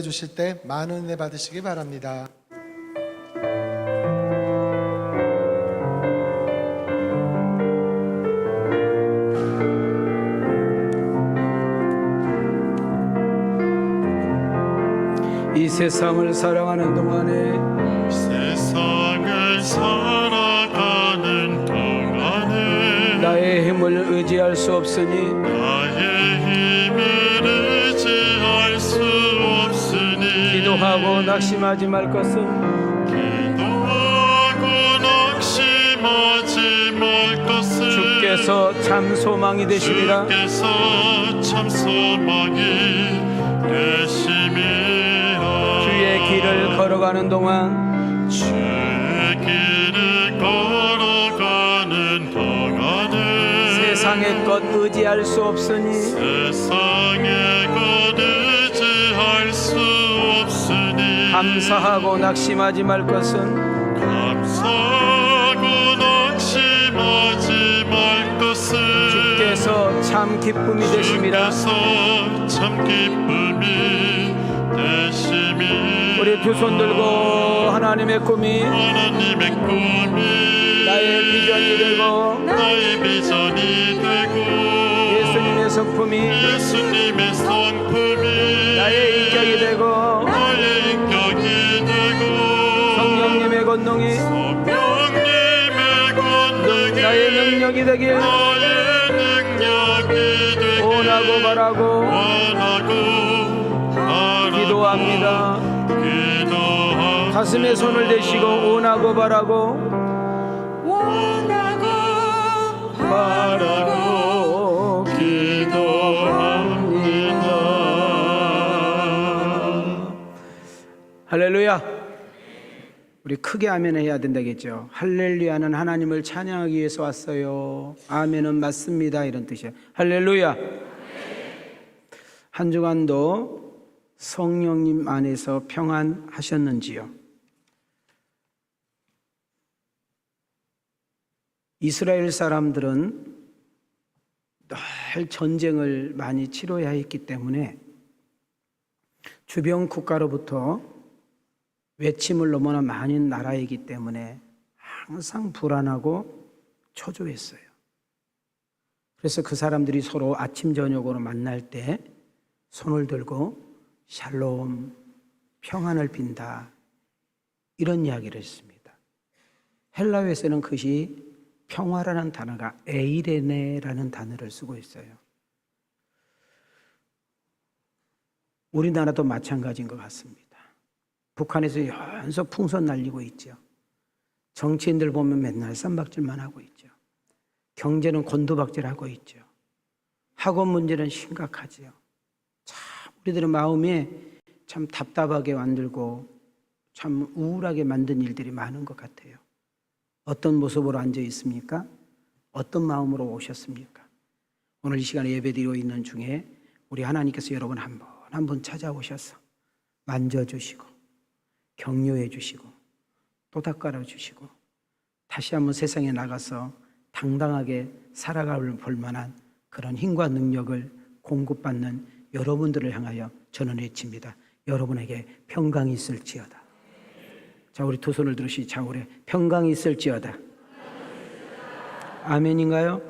주실 때 많은 은혜 받으시기 바랍니다. 이 세상을 살아가는 동안에 나의 힘을 의지할 수 없으니 기도하고 낙심하지 말 것은 주께서 참 소망이 되시리라. 주의 길을 걸어가는 동안 세상의 것 의지할 수 없으니 감사하고 낙심하지 말 것은 주께서 참 기쁨이 되심이라. 우리 두 손 들고 하나님의 꿈이 나의 비전이 되고 예수님의 성품이 나의 인격이 되고 성령님의 권능이 나의 능력이 되길 원하고 바라고 기도합니다. 가슴에 손을 대시고 원하고 바라고 기도합니다. 할렐루야. 우리 크게 아멘 해야 된다겠죠. 할렐루야는 하나님을 찬양하기 위해서 왔어요. 아멘은 맞습니다, 이런 뜻이에요. 할렐루야. 한 주간도 성령님 안에서 평안하셨는지요? 이스라엘 사람들은 늘 전쟁을 많이 치러야 했기 때문에 주변 국가로부터 외침을 너무나 많은 나라이기 때문에 항상 불안하고 초조했어요. 그래서 그 사람들이 서로 아침 저녁으로 만날 때 손을 들고 샬롬, 평안을 빈다, 이런 이야기를 했습니다. 헬라어에서는 그것이 평화라는 단어가 에이레네라는 단어를 쓰고 있어요. 우리나라도 마찬가지인 것 같습니다. 북한에서 연속 풍선 날리고 있죠. 정치인들 보면 맨날 쌈박질만 하고 있죠. 경제는 곤두박질하고 있죠. 학원 문제는 심각하지요. 참 우리들의 마음에 참 답답하게 만들고 참 우울하게 만든 일들이 많은 것 같아요. 어떤 모습으로 앉아 있습니까? 어떤 마음으로 오셨습니까? 오늘 이 시간에 예배드리고 있는 중에 우리 하나님께서 여러분 한 번 찾아오셔서 만져주시고 격려해 주시고 또 닦아라 주시고 다시 한번 세상에 나가서 당당하게 살아갈 볼만한 그런 힘과 능력을 공급받는 여러분들을 향하여 저는 외칩니다. 여러분에게 평강이 있을지어다. 자, 우리 두 손을 들으시 자우래 평강이 있을지어다. 아멘인가요?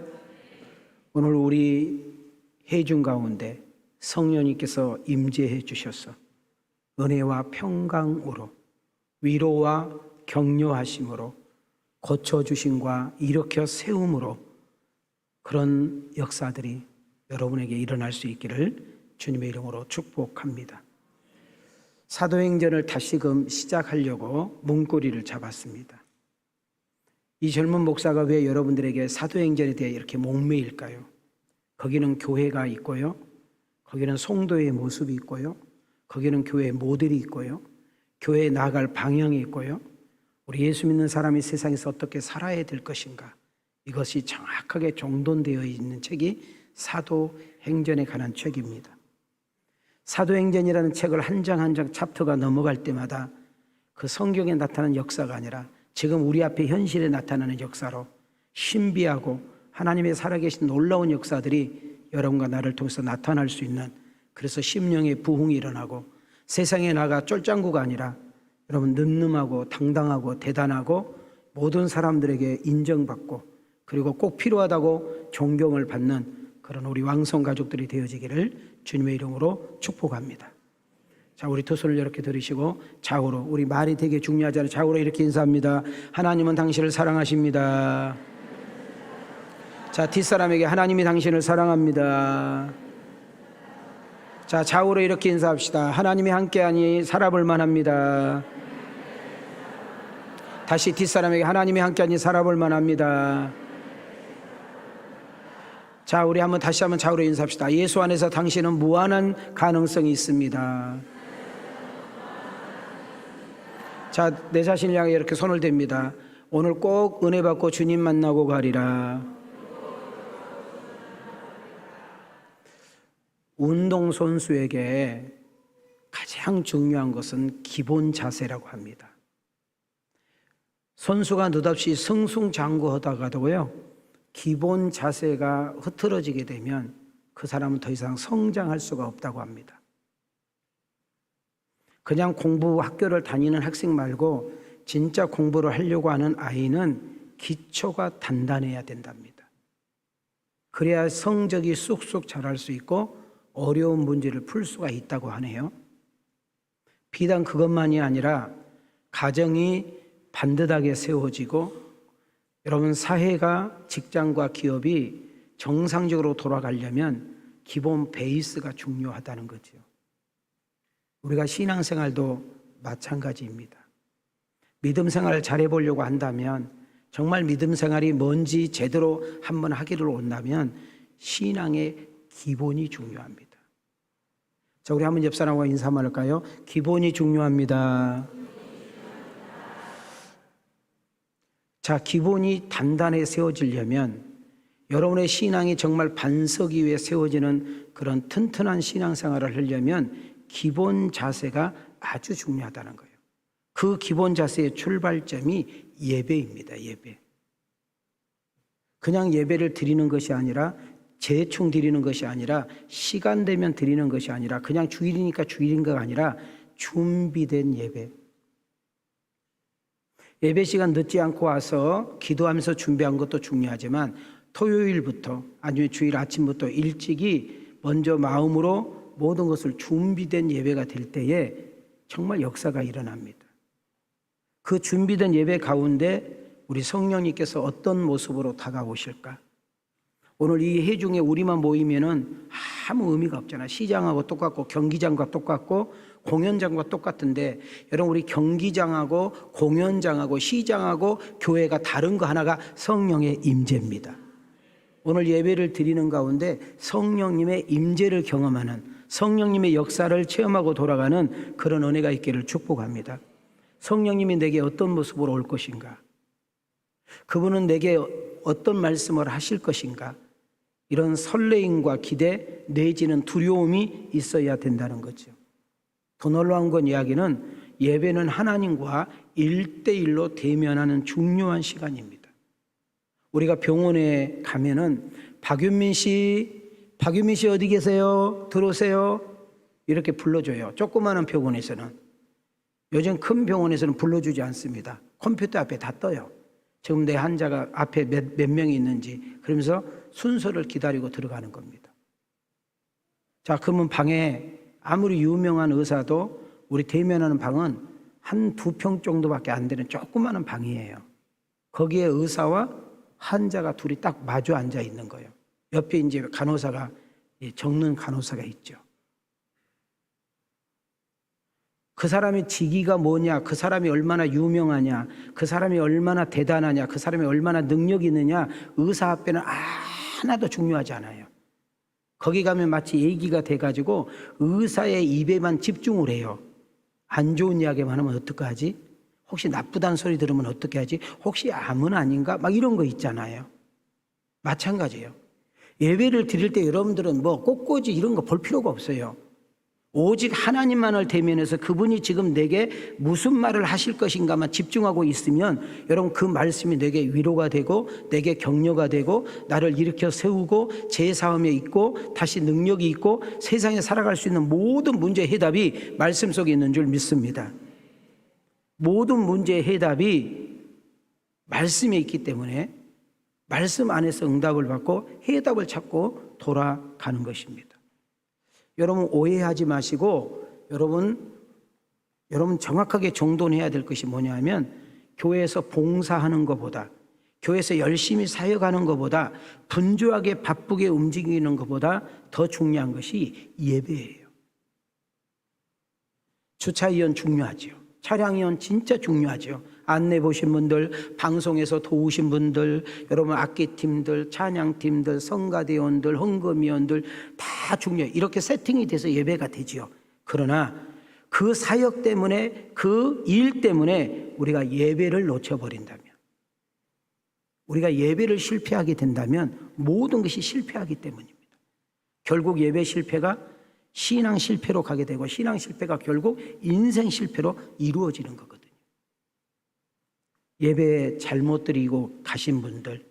오늘 우리 회중 가운데 성령님께서 임재해 주셔서 은혜와 평강으로 위로와 격려하심으로 고쳐주심과 일으켜 세움으로 그런 역사들이 여러분에게 일어날 수 있기를 주님의 이름으로 축복합니다. 사도행전을 다시금 시작하려고 문고리를 잡았습니다. 이 젊은 목사가 왜 여러분들에게 사도행전에 대해 이렇게 목매일까요? 거기는 교회가 있고요, 거기는 성도의 모습이 있고요, 거기는 교회의 모델이 있고요, 교회에 나아갈 방향이 있고요, 우리 예수 믿는 사람이 세상에서 어떻게 살아야 될 것인가, 이것이 정확하게 정돈되어 있는 책이 사도행전에 관한 책입니다. 사도행전이라는 책을 한 장 한 장 챕터가 넘어갈 때마다 그 성경에 나타나는 역사가 아니라 지금 우리 앞에 현실에 나타나는 역사로 신비하고 하나님의 살아계신 놀라운 역사들이 여러분과 나를 통해서 나타날 수 있는, 그래서 심령의 부흥이 일어나고 세상에 나가 쫄짱구가 아니라 여러분 늠름하고 당당하고 대단하고 모든 사람들에게 인정받고 그리고 꼭 필요하다고 존경을 받는 그런 우리 왕성 가족들이 되어지기를 주님의 이름으로 축복합니다. 자, 우리 두 손을 이렇게 들으시고 좌우로, 우리 말이 되게 중요하잖아요. 좌우로 이렇게 인사합니다. 하나님은 당신을 사랑하십니다. 자, 뒷사람에게 하나님이 당신을 사랑합니다. 자, 좌우로 이렇게 인사합시다. 하나님이 함께하니 살아볼 만합니다. 다시 뒷사람에게 하나님이 함께하니 살아볼 만합니다. 자, 우리 다시 한번 좌우로 인사합시다. 예수 안에서 당신은 무한한 가능성이 있습니다. 자, 내 자신을 향해 이렇게 손을 댑니다. 오늘 꼭 은혜 받고 주님 만나고 가리라. 운동선수에게 가장 중요한 것은 기본 자세라고 합니다. 선수가 느닷없이 승승장구하다가도요, 기본 자세가 흐트러지게 되면 그 사람은 더 이상 성장할 수가 없다고 합니다. 그냥 공부 학교를 다니는 학생 말고 진짜 공부를 하려고 하는 아이는 기초가 단단해야 된답니다. 그래야 성적이 쑥쑥 자랄 수 있고 어려운 문제를 풀 수가 있다고 하네요. 비단 그것만이 아니라 가정이 반듯하게 세워지고 여러분 사회가 직장과 기업이 정상적으로 돌아가려면 기본 베이스가 중요하다는 거죠. 우리가 신앙생활도 마찬가지입니다. 믿음 생활을 잘해보려고 한다면 정말 믿음 생활이 뭔지 제대로 한번 하기를 원하면 신앙의 기본이 중요합니다. 자, 우리 한번 옆 사람과 인사 한번 할까요? 기본이 중요합니다. 자, 기본이 단단히 세워지려면 여러분의 신앙이 정말 반석 위에 세워지는 그런 튼튼한 신앙생활을 하려면 기본 자세가 아주 중요하다는 거예요. 그 기본 자세의 출발점이 예배입니다. 예배. 그냥 예배를 드리는 것이 아니라 대충 드리는 것이 아니라 시간 되면 드리는 것이 아니라 그냥 주일이니까 주일인 것 아니라 준비된 예배. 예배 시간 늦지 않고 와서 기도하면서 준비한 것도 중요하지만 토요일부터 아니면 주일 아침부터 일찍이 먼저 마음으로 모든 것을 준비된 예배가 될 때에 정말 역사가 일어납니다. 그 준비된 예배 가운데 우리 성령님께서 어떤 모습으로 다가오실까? 오늘 이 회중에 우리만 모이면은 아무 의미가 없잖아. 시장하고 똑같고 경기장과 똑같고 공연장과 똑같은데 여러분 우리 경기장하고 공연장하고 시장하고 교회가 다른 거 하나가 성령의 임재입니다. 오늘 예배를 드리는 가운데 성령님의 임재를 경험하는 성령님의 역사를 체험하고 돌아가는 그런 은혜가 있기를 축복합니다. 성령님이 내게 어떤 모습으로 올 것인가? 그분은 내게 어떤 말씀을 하실 것인가? 이런 설레임과 기대 내지는 두려움이 있어야 된다는 거죠. 더 놀라운 건 이야기는 예배는 하나님과 1대1로 대면하는 중요한 시간입니다. 우리가 병원에 가면은 박윤민 씨 어디 계세요? 들어오세요. 이렇게 불러줘요. 조그마한 병원에서는. 요즘 큰 병원에서는 불러주지 않습니다. 컴퓨터 앞에 다 떠요. 지금 내 환자가 앞에 몇 명이 있는지 그러면서 순서를 기다리고 들어가는 겁니다. 자, 그러면 방에 아무리 유명한 의사도 우리 대면하는 방은 한 2평 정도밖에 안 되는 조그마한 방이에요. 거기에 의사와 환자가 둘이 딱 마주 앉아 있는 거예요. 옆에 이제 간호사가 적는 간호사가 있죠. 그 사람의 직위가 뭐냐, 그 사람이 얼마나 유명하냐, 그 사람이 얼마나 대단하냐, 그 사람이 얼마나 능력이 있느냐, 의사 앞에는 하나도 중요하지 않아요. 거기 가면 마치 얘기가 돼가지고 의사의 입에만 집중을 해요. 안 좋은 이야기만 하면 어떡하지? 혹시 나쁘다는 소리 들으면 어떻게 하지? 혹시 암은 아닌가? 막 이런 거 있잖아요. 마찬가지예요. 예배를 드릴 때 여러분들은 뭐 꽃꽂이 이런 거 볼 필요가 없어요. 오직 하나님만을 대면해서 그분이 지금 내게 무슨 말을 하실 것인가만 집중하고 있으면 여러분 그 말씀이 내게 위로가 되고 내게 격려가 되고 나를 일으켜 세우고 제사함에 있고 다시 능력이 있고 세상에 살아갈 수 있는 모든 문제의 해답이 말씀 속에 있는 줄 믿습니다. 모든 문제의 해답이 말씀에 있기 때문에 말씀 안에서 응답을 받고 해답을 찾고 돌아가는 것입니다. 여러분 오해하지 마시고 여러분 정확하게 정돈해야 될 것이 뭐냐 하면 교회에서 봉사하는 것보다 교회에서 열심히 사역하는 것보다 분주하게 바쁘게 움직이는 것보다 더 중요한 것이 예배예요. 주차위원 중요하죠. 차량위원 진짜 중요하죠. 안내 보신 분들, 방송에서 도우신 분들, 여러분 악기팀들, 찬양팀들, 성가대원들, 헌금위원들 다 중요해요. 이렇게 세팅이 돼서 예배가 되지요. 그러나 그 사역 때문에 그 일 때문에 우리가 예배를 놓쳐버린다면 우리가 예배를 실패하게 된다면 모든 것이 실패하기 때문입니다. 결국 예배 실패가 신앙 실패로 가게 되고 신앙 실패가 결국 인생 실패로 이루어지는 거거든요. 예배 잘못 드리고 가신 분들,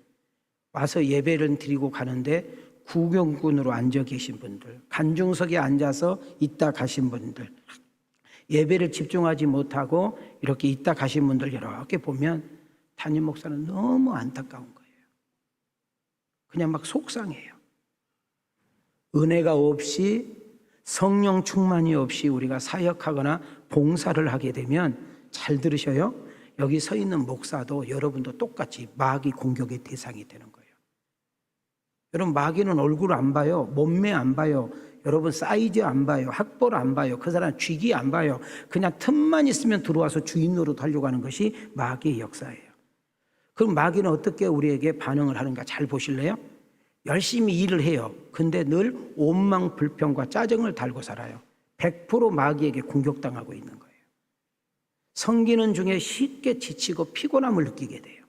와서 예배를 드리고 가는데 구경꾼으로 앉아 계신 분들, 간중석에 앉아서 있다 가신 분들, 예배를 집중하지 못하고 이렇게 있다 가신 분들 이렇게 보면 담임 목사는 너무 안타까운 거예요. 그냥 막 속상해요. 은혜가 없이 성령 충만이 없이 우리가 사역하거나 봉사를 하게 되면 잘 들으셔요. 여기 서 있는 목사도 여러분도 똑같이 마귀 공격의 대상이 되는 거예요. 여러분 마귀는 얼굴 안 봐요. 몸매 안 봐요. 여러분 사이즈 안 봐요. 학벌 안 봐요. 그 사람 쥐기 안 봐요. 그냥 틈만 있으면 들어와서 주인 노릇 하려고 하는 것이 마귀의 역사예요. 그럼 마귀는 어떻게 우리에게 반응을 하는가 잘 보실래요? 열심히 일을 해요. 근데 늘 원망, 불평과 짜증을 달고 살아요. 100% 마귀에게 공격당하고 있는 거예요. 섬기는 중에 쉽게 지치고 피곤함을 느끼게 돼요.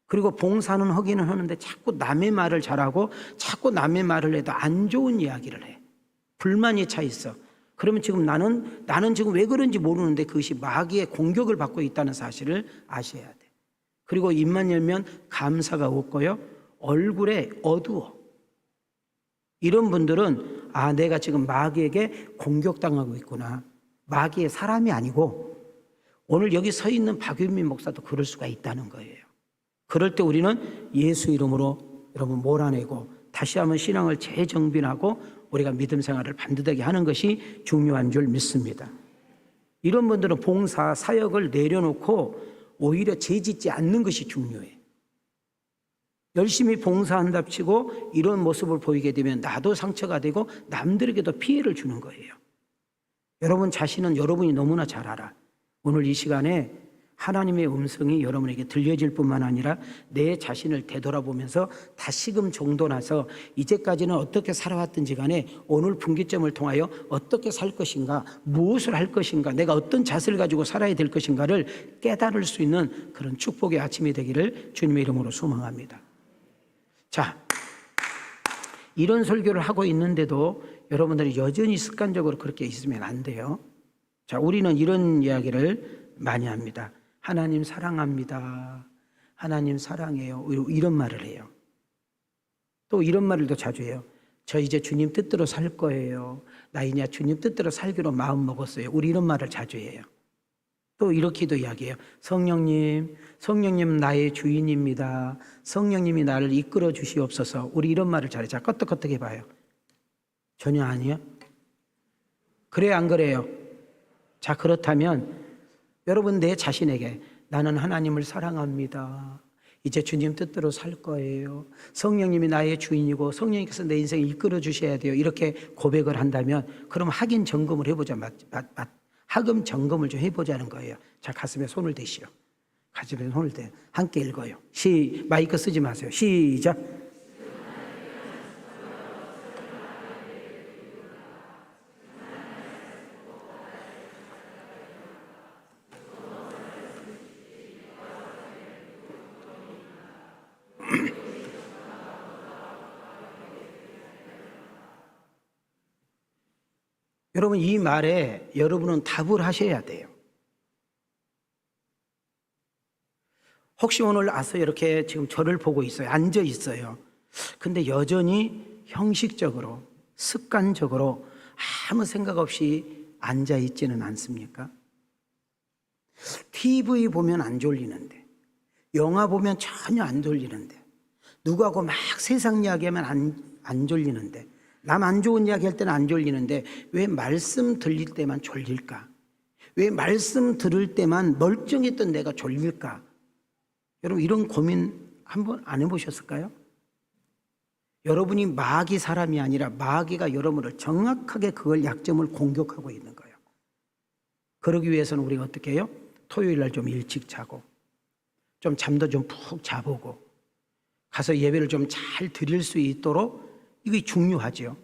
그리고 봉사는 하기는 하는데 자꾸 남의 말을 잘하고 자꾸 남의 말을 해도 안 좋은 이야기를 해. 불만이 차 있어. 그러면 지금 나는 지금 왜 그런지 모르는데 그것이 마귀의 공격을 받고 있다는 사실을 아셔야 돼. 그리고 입만 열면 감사가 없고요. 얼굴에 어두워. 이런 분들은 내가 지금 마귀에게 공격당하고 있구나. 마귀의 사람이 아니고 오늘 여기 서 있는 박윤민 목사도 그럴 수가 있다는 거예요. 그럴 때 우리는 예수 이름으로 여러분 몰아내고 다시 한번 신앙을 재정빈하고 우리가 믿음 생활을 반듯하게 하는 것이 중요한 줄 믿습니다. 이런 분들은 봉사, 사역을 내려놓고 오히려 죄짓지 않는 것이 중요해. 열심히 봉사한답시고 이런 모습을 보이게 되면 나도 상처가 되고 남들에게도 피해를 주는 거예요. 여러분 자신은 여러분이 너무나 잘 알아. 오늘 이 시간에 하나님의 음성이 여러분에게 들려질 뿐만 아니라 내 자신을 되돌아보면서 다시금 정돈해서 이제까지는 어떻게 살아왔든지 간에 오늘 분기점을 통하여 어떻게 살 것인가, 무엇을 할 것인가, 내가 어떤 자세를 가지고 살아야 될 것인가를 깨달을 수 있는 그런 축복의 아침이 되기를 주님의 이름으로 소망합니다. 자, 이런 설교를 하고 있는데도 여러분들이 여전히 습관적으로 그렇게 있으면 안 돼요. 자, 우리는 이런 이야기를 많이 합니다. 하나님 사랑합니다. 하나님 사랑해요. 이런 말을 해요. 또 이런 말을 더 자주 해요. 저 이제 주님 뜻대로 살 거예요. 나 이제 주님 뜻대로 살기로 마음 먹었어요. 우리 이런 말을 자주 해요. 또 이렇게도 이야기해요. 성령님 나의 주인입니다. 성령님이 나를 이끌어 주시옵소서. 우리 이런 말을 잘해요. 자, 껐떡껐떡 해봐요. 전혀 아니요? 그래요, 안 그래요? 자, 그렇다면 여러분 내 자신에게 나는 하나님을 사랑합니다. 이제 주님 뜻대로 살 거예요. 성령님이 나의 주인이고 성령님께서 내 인생을 이끌어 주셔야 돼요. 이렇게 고백을 한다면 그럼 확인 점검을 해보자. 학음 점검을 좀 해보자는 거예요. 자, 가슴에 손을 대시오. 가슴에 손을 대. 함께 읽어요. 마이크 쓰지 마세요. 시작. 여러분, 이 말에 여러분은 답을 하셔야 돼요. 혹시 오늘 와서 이렇게 지금 저를 보고 있어요. 앉아 있어요. 근데 여전히 형식적으로, 습관적으로 아무 생각 없이 앉아 있지는 않습니까? TV 보면 안 졸리는데, 영화 보면 전혀 안 졸리는데, 누구하고 막 세상 이야기하면 안 졸리는데, 남 안 좋은 이야기 할 때는 안 졸리는데 왜 말씀 들릴 때만 졸릴까? 왜 말씀 들을 때만 멀쩡했던 내가 졸릴까? 여러분, 이런 고민 한번 안 해보셨을까요? 여러분이 마귀 사람이 아니라 마귀가 여러분을 정확하게 그걸 약점을 공격하고 있는 거예요. 그러기 위해서는 우리가 어떻게 해요? 토요일 날 좀 일찍 자고, 좀 잠도 좀 푹 자보고, 가서 예배를 좀 잘 드릴 수 있도록, 이게 중요하죠.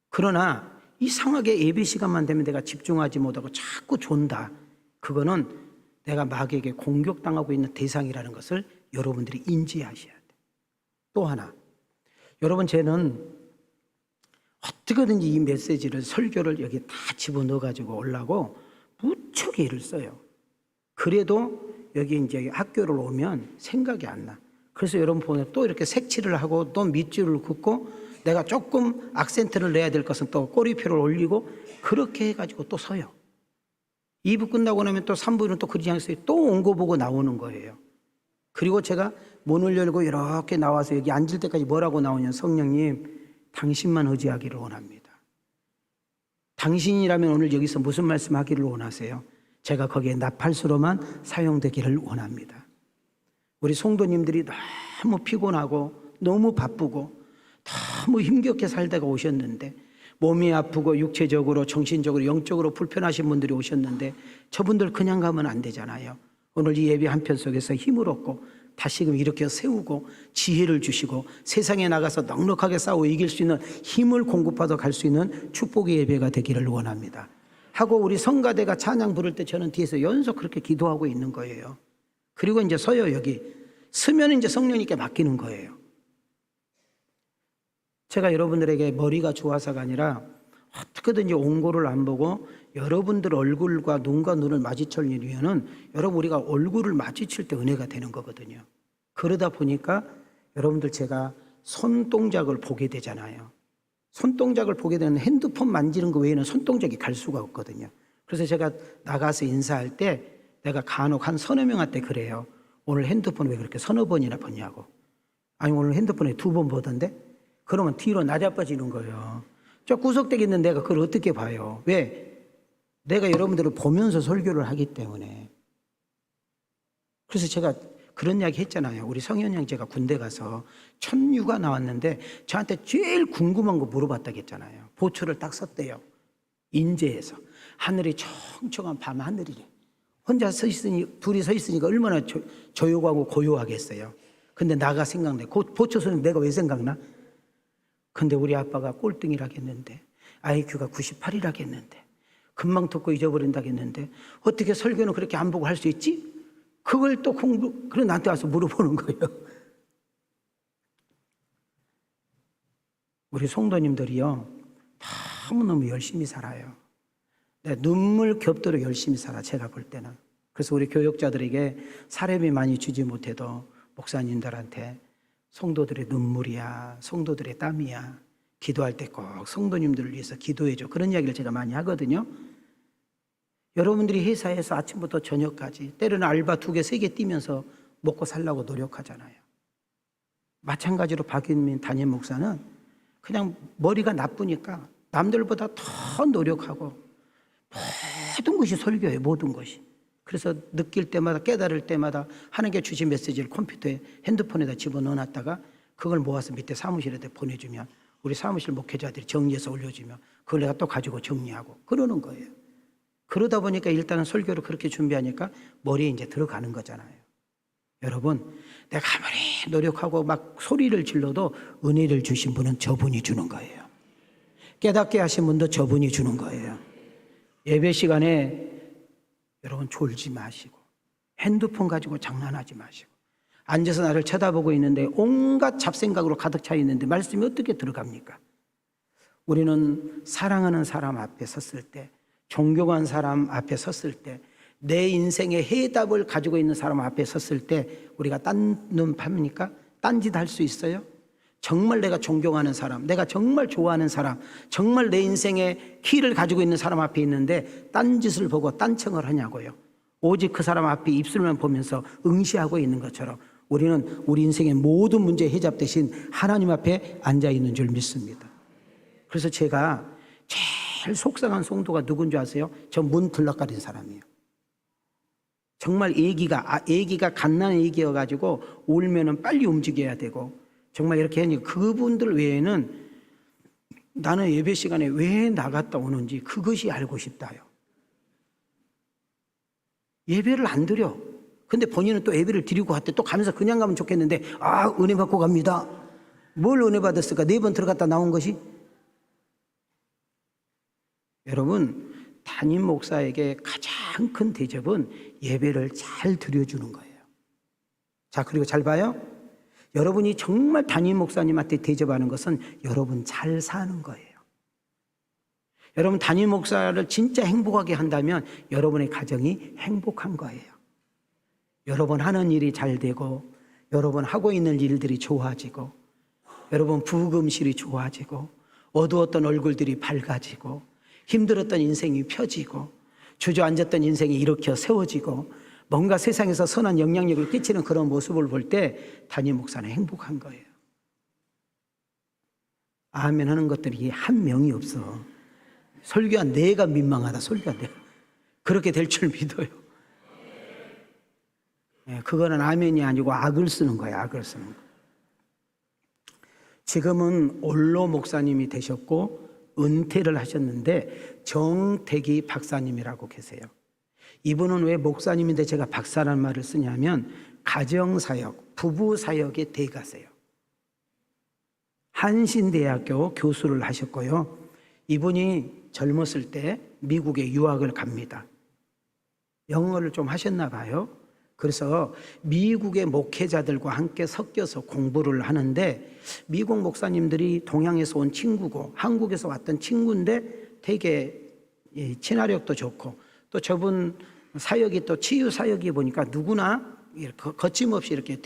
그러나 이상하게 예배 시간만 되면 내가 집중하지 못하고 자꾸 존다. 그거는 내가 마귀에게 공격당하고 있는 대상이라는 것을 여러분들이 인지하셔야 돼요. 또 하나, 여러분, 쟤는 어떻게든지 이 메시지를, 설교를 여기 다 집어넣어 가지고 오려고 무척 애를 써요. 그래도 여기 이제 학교를 오면 생각이 안 나. 그래서 여러분 보면 또 이렇게 색칠을 하고 또 밑줄을 긋고, 내가 조금 악센트를 내야 될 것은 또 꼬리표를 올리고, 그렇게 해가지고 또 서요. 2부 끝나고 나면 또 3부는 또 그러지 않겠어요? 또 온 거 보고 나오는 거예요. 그리고 제가 문을 열고 이렇게 나와서 여기 앉을 때까지 뭐라고 나오냐? 성령님, 당신만 의지하기를 원합니다. 당신이라면 오늘 여기서 무슨 말씀하기를 원하세요? 제가 거기에 나팔수로만 사용되기를 원합니다. 우리 성도님들이 너무 피곤하고 너무 바쁘고 너무 힘겹게 살다가 오셨는데, 몸이 아프고 육체적으로, 정신적으로, 영적으로 불편하신 분들이 오셨는데, 저분들 그냥 가면 안 되잖아요. 오늘 이 예배 한편 속에서 힘을 얻고 다시금 일으켜 세우고 지혜를 주시고 세상에 나가서 넉넉하게 싸워 이길 수 있는 힘을 공급받아 갈 수 있는 축복의 예배가 되기를 원합니다. 하고 우리 성가대가 찬양 부를 때 저는 뒤에서 연속 그렇게 기도하고 있는 거예요. 그리고 이제 서요. 여기 서면 이제 성령님께 맡기는 거예요. 제가 여러분들에게 머리가 좋아서가 아니라 어떻게든지 옹고를 안 보고 여러분들 얼굴과 눈과 눈을 마주칠 이유는, 여러분, 우리가 얼굴을 마주칠 때 은혜가 되는 거거든요. 그러다 보니까 여러분들 제가 손동작을 보게 되잖아요. 손동작을 보게 되는, 핸드폰 만지는 거 외에는 손동작이 갈 수가 없거든요. 그래서 제가 나가서 인사할 때 내가 간혹 한 서너 명한테 그래요. 오늘 핸드폰 왜 그렇게 서너 번이나 보냐고. 아니, 오늘 핸드폰에 2번 보던데? 그러면 뒤로 낮아빠지는 거예요. 저 구석대기 있는 내가 그걸 어떻게 봐요? 왜? 내가 여러분들을 보면서 설교를 하기 때문에. 그래서 제가 그런 이야기 했잖아요. 우리 성현 형제가 군대 가서 천유가 나왔는데 저한테 제일 궁금한 거 물어봤다고 했잖아요. 보초를 딱 썼대요. 인제에서. 하늘이 청청한 밤 하늘이래. 혼자 서 있으니, 둘이 서 있으니까 얼마나 조용하고 고요하겠어요. 근데 나가 생각나. 보초 쓰는 내가 왜 생각나? 근데 우리 아빠가 꼴등이라겠는데, IQ가 98이라겠는데, 금방 듣고 잊어버린다겠는데, 어떻게 설교는 그렇게 안 보고 할 수 있지? 그걸 또 그래 나한테 와서 물어보는 거예요. 우리 성도님들이요, 너무너무 열심히 살아요. 눈물 겹도록 열심히 살아, 제가 볼 때는. 그래서 우리 교역자들에게 사례비 많이 주지 못해도 목사님들한테 성도들의 눈물이야, 성도들의 땀이야, 기도할 때 꼭 성도님들을 위해서 기도해줘, 그런 이야기를 제가 많이 하거든요. 여러분들이 회사에서 아침부터 저녁까지 때로는 알바 2개, 3개 뛰면서 먹고 살려고 노력하잖아요. 마찬가지로 박윤민 담임 목사는 그냥 머리가 나쁘니까 남들보다 더 노력하고 모든 것이 설교예요. 모든 것이. 그래서 느낄 때마다, 깨달을 때마다 하나님께 주신 메시지를 컴퓨터에, 핸드폰에다 집어넣어놨다가 그걸 모아서 밑에 사무실에다 보내주면 우리 사무실 목회자들이 정리해서 올려주면 그걸 내가 또 가지고 정리하고 그러는 거예요. 그러다 보니까 일단은 설교를 그렇게 준비하니까 머리에 이제 들어가는 거잖아요. 여러분, 내가 아무리 노력하고 막 소리를 질러도 은혜를 주신 분은 저분이 주는 거예요. 깨닫게 하신 분도 저분이 주는 거예요. 예배 시간에 여러분 졸지 마시고, 핸드폰 가지고 장난하지 마시고, 앉아서 나를 쳐다보고 있는데 온갖 잡생각으로 가득 차 있는데 말씀이 어떻게 들어갑니까? 우리는 사랑하는 사람 앞에 섰을 때, 존경한 사람 앞에 섰을 때, 내 인생의 해답을 가지고 있는 사람 앞에 섰을 때 우리가 딴 눈 팝니까? 딴짓 할 수 있어요? 정말 내가 존경하는 사람, 내가 정말 좋아하는 사람, 정말 내 인생의 키를 가지고 있는 사람 앞에 있는데 딴짓을 보고 딴청을 하냐고요. 오직 그 사람 앞에 입술만 보면서 응시하고 있는 것처럼 우리는 우리 인생의 모든 문제 해답 대신 하나님 앞에 앉아 있는 줄 믿습니다. 그래서 제가 제일 속상한 성도가 누군지 아세요? 저 문 들락거린 사람이에요. 정말 애기가 갓난 애기여가지고 울면은 빨리 움직여야 되고 정말 이렇게 하니 그분들 외에는 나는 예배 시간에 왜 나갔다 오는지 그것이 알고 싶다요. 예배를 안 드려. 근데 본인은 또 예배를 드리고 갔대. 또 가면서 그냥 가면 좋겠는데 은혜 받고 갑니다. 뭘 은혜 받았을까? 4번 들어갔다 나온 것이. 여러분, 담임 목사에게 가장 큰 대접은 예배를 잘 드려주는 거예요. 자, 그리고 잘 봐요. 여러분이 정말 담임 목사님한테 대접하는 것은 여러분 잘 사는 거예요. 여러분 담임 목사를 진짜 행복하게 한다면 여러분의 가정이 행복한 거예요. 여러분 하는 일이 잘 되고, 여러분 하고 있는 일들이 좋아지고, 여러분 부금실이 좋아지고, 어두웠던 얼굴들이 밝아지고, 힘들었던 인생이 펴지고, 주저앉았던 인생이 일으켜 세워지고, 뭔가 세상에서 선한 영향력을 끼치는 그런 모습을 볼 때 담임 목사는 행복한 거예요. 아멘 하는 것들이 한 명이 없어. 설교한 내가 민망하다. 설교한 내가 그렇게 될 줄 믿어요. 그거는 아멘이 아니고 악을 쓰는 거예요. 악을 쓰는 거. 지금은 올로 목사님이 되셨고 은퇴를 하셨는데 정택이 박사님이라고 계세요. 이분은 왜 목사님인데 제가 박사라는 말을 쓰냐면 가정사역, 부부사역의 대가세요. 한신대학교 교수를 하셨고요. 이분이 젊었을 때 미국에 유학을 갑니다. 영어를 좀 하셨나 봐요. 그래서 미국의 목회자들과 함께 섞여서 공부를 하는데 미국 목사님들이 동양에서 온 친구고 한국에서 왔던 친구인데 되게 친화력도 좋고 또 저분 사역이 또 치유 사역이 보니까 누구나 거침없이 이렇게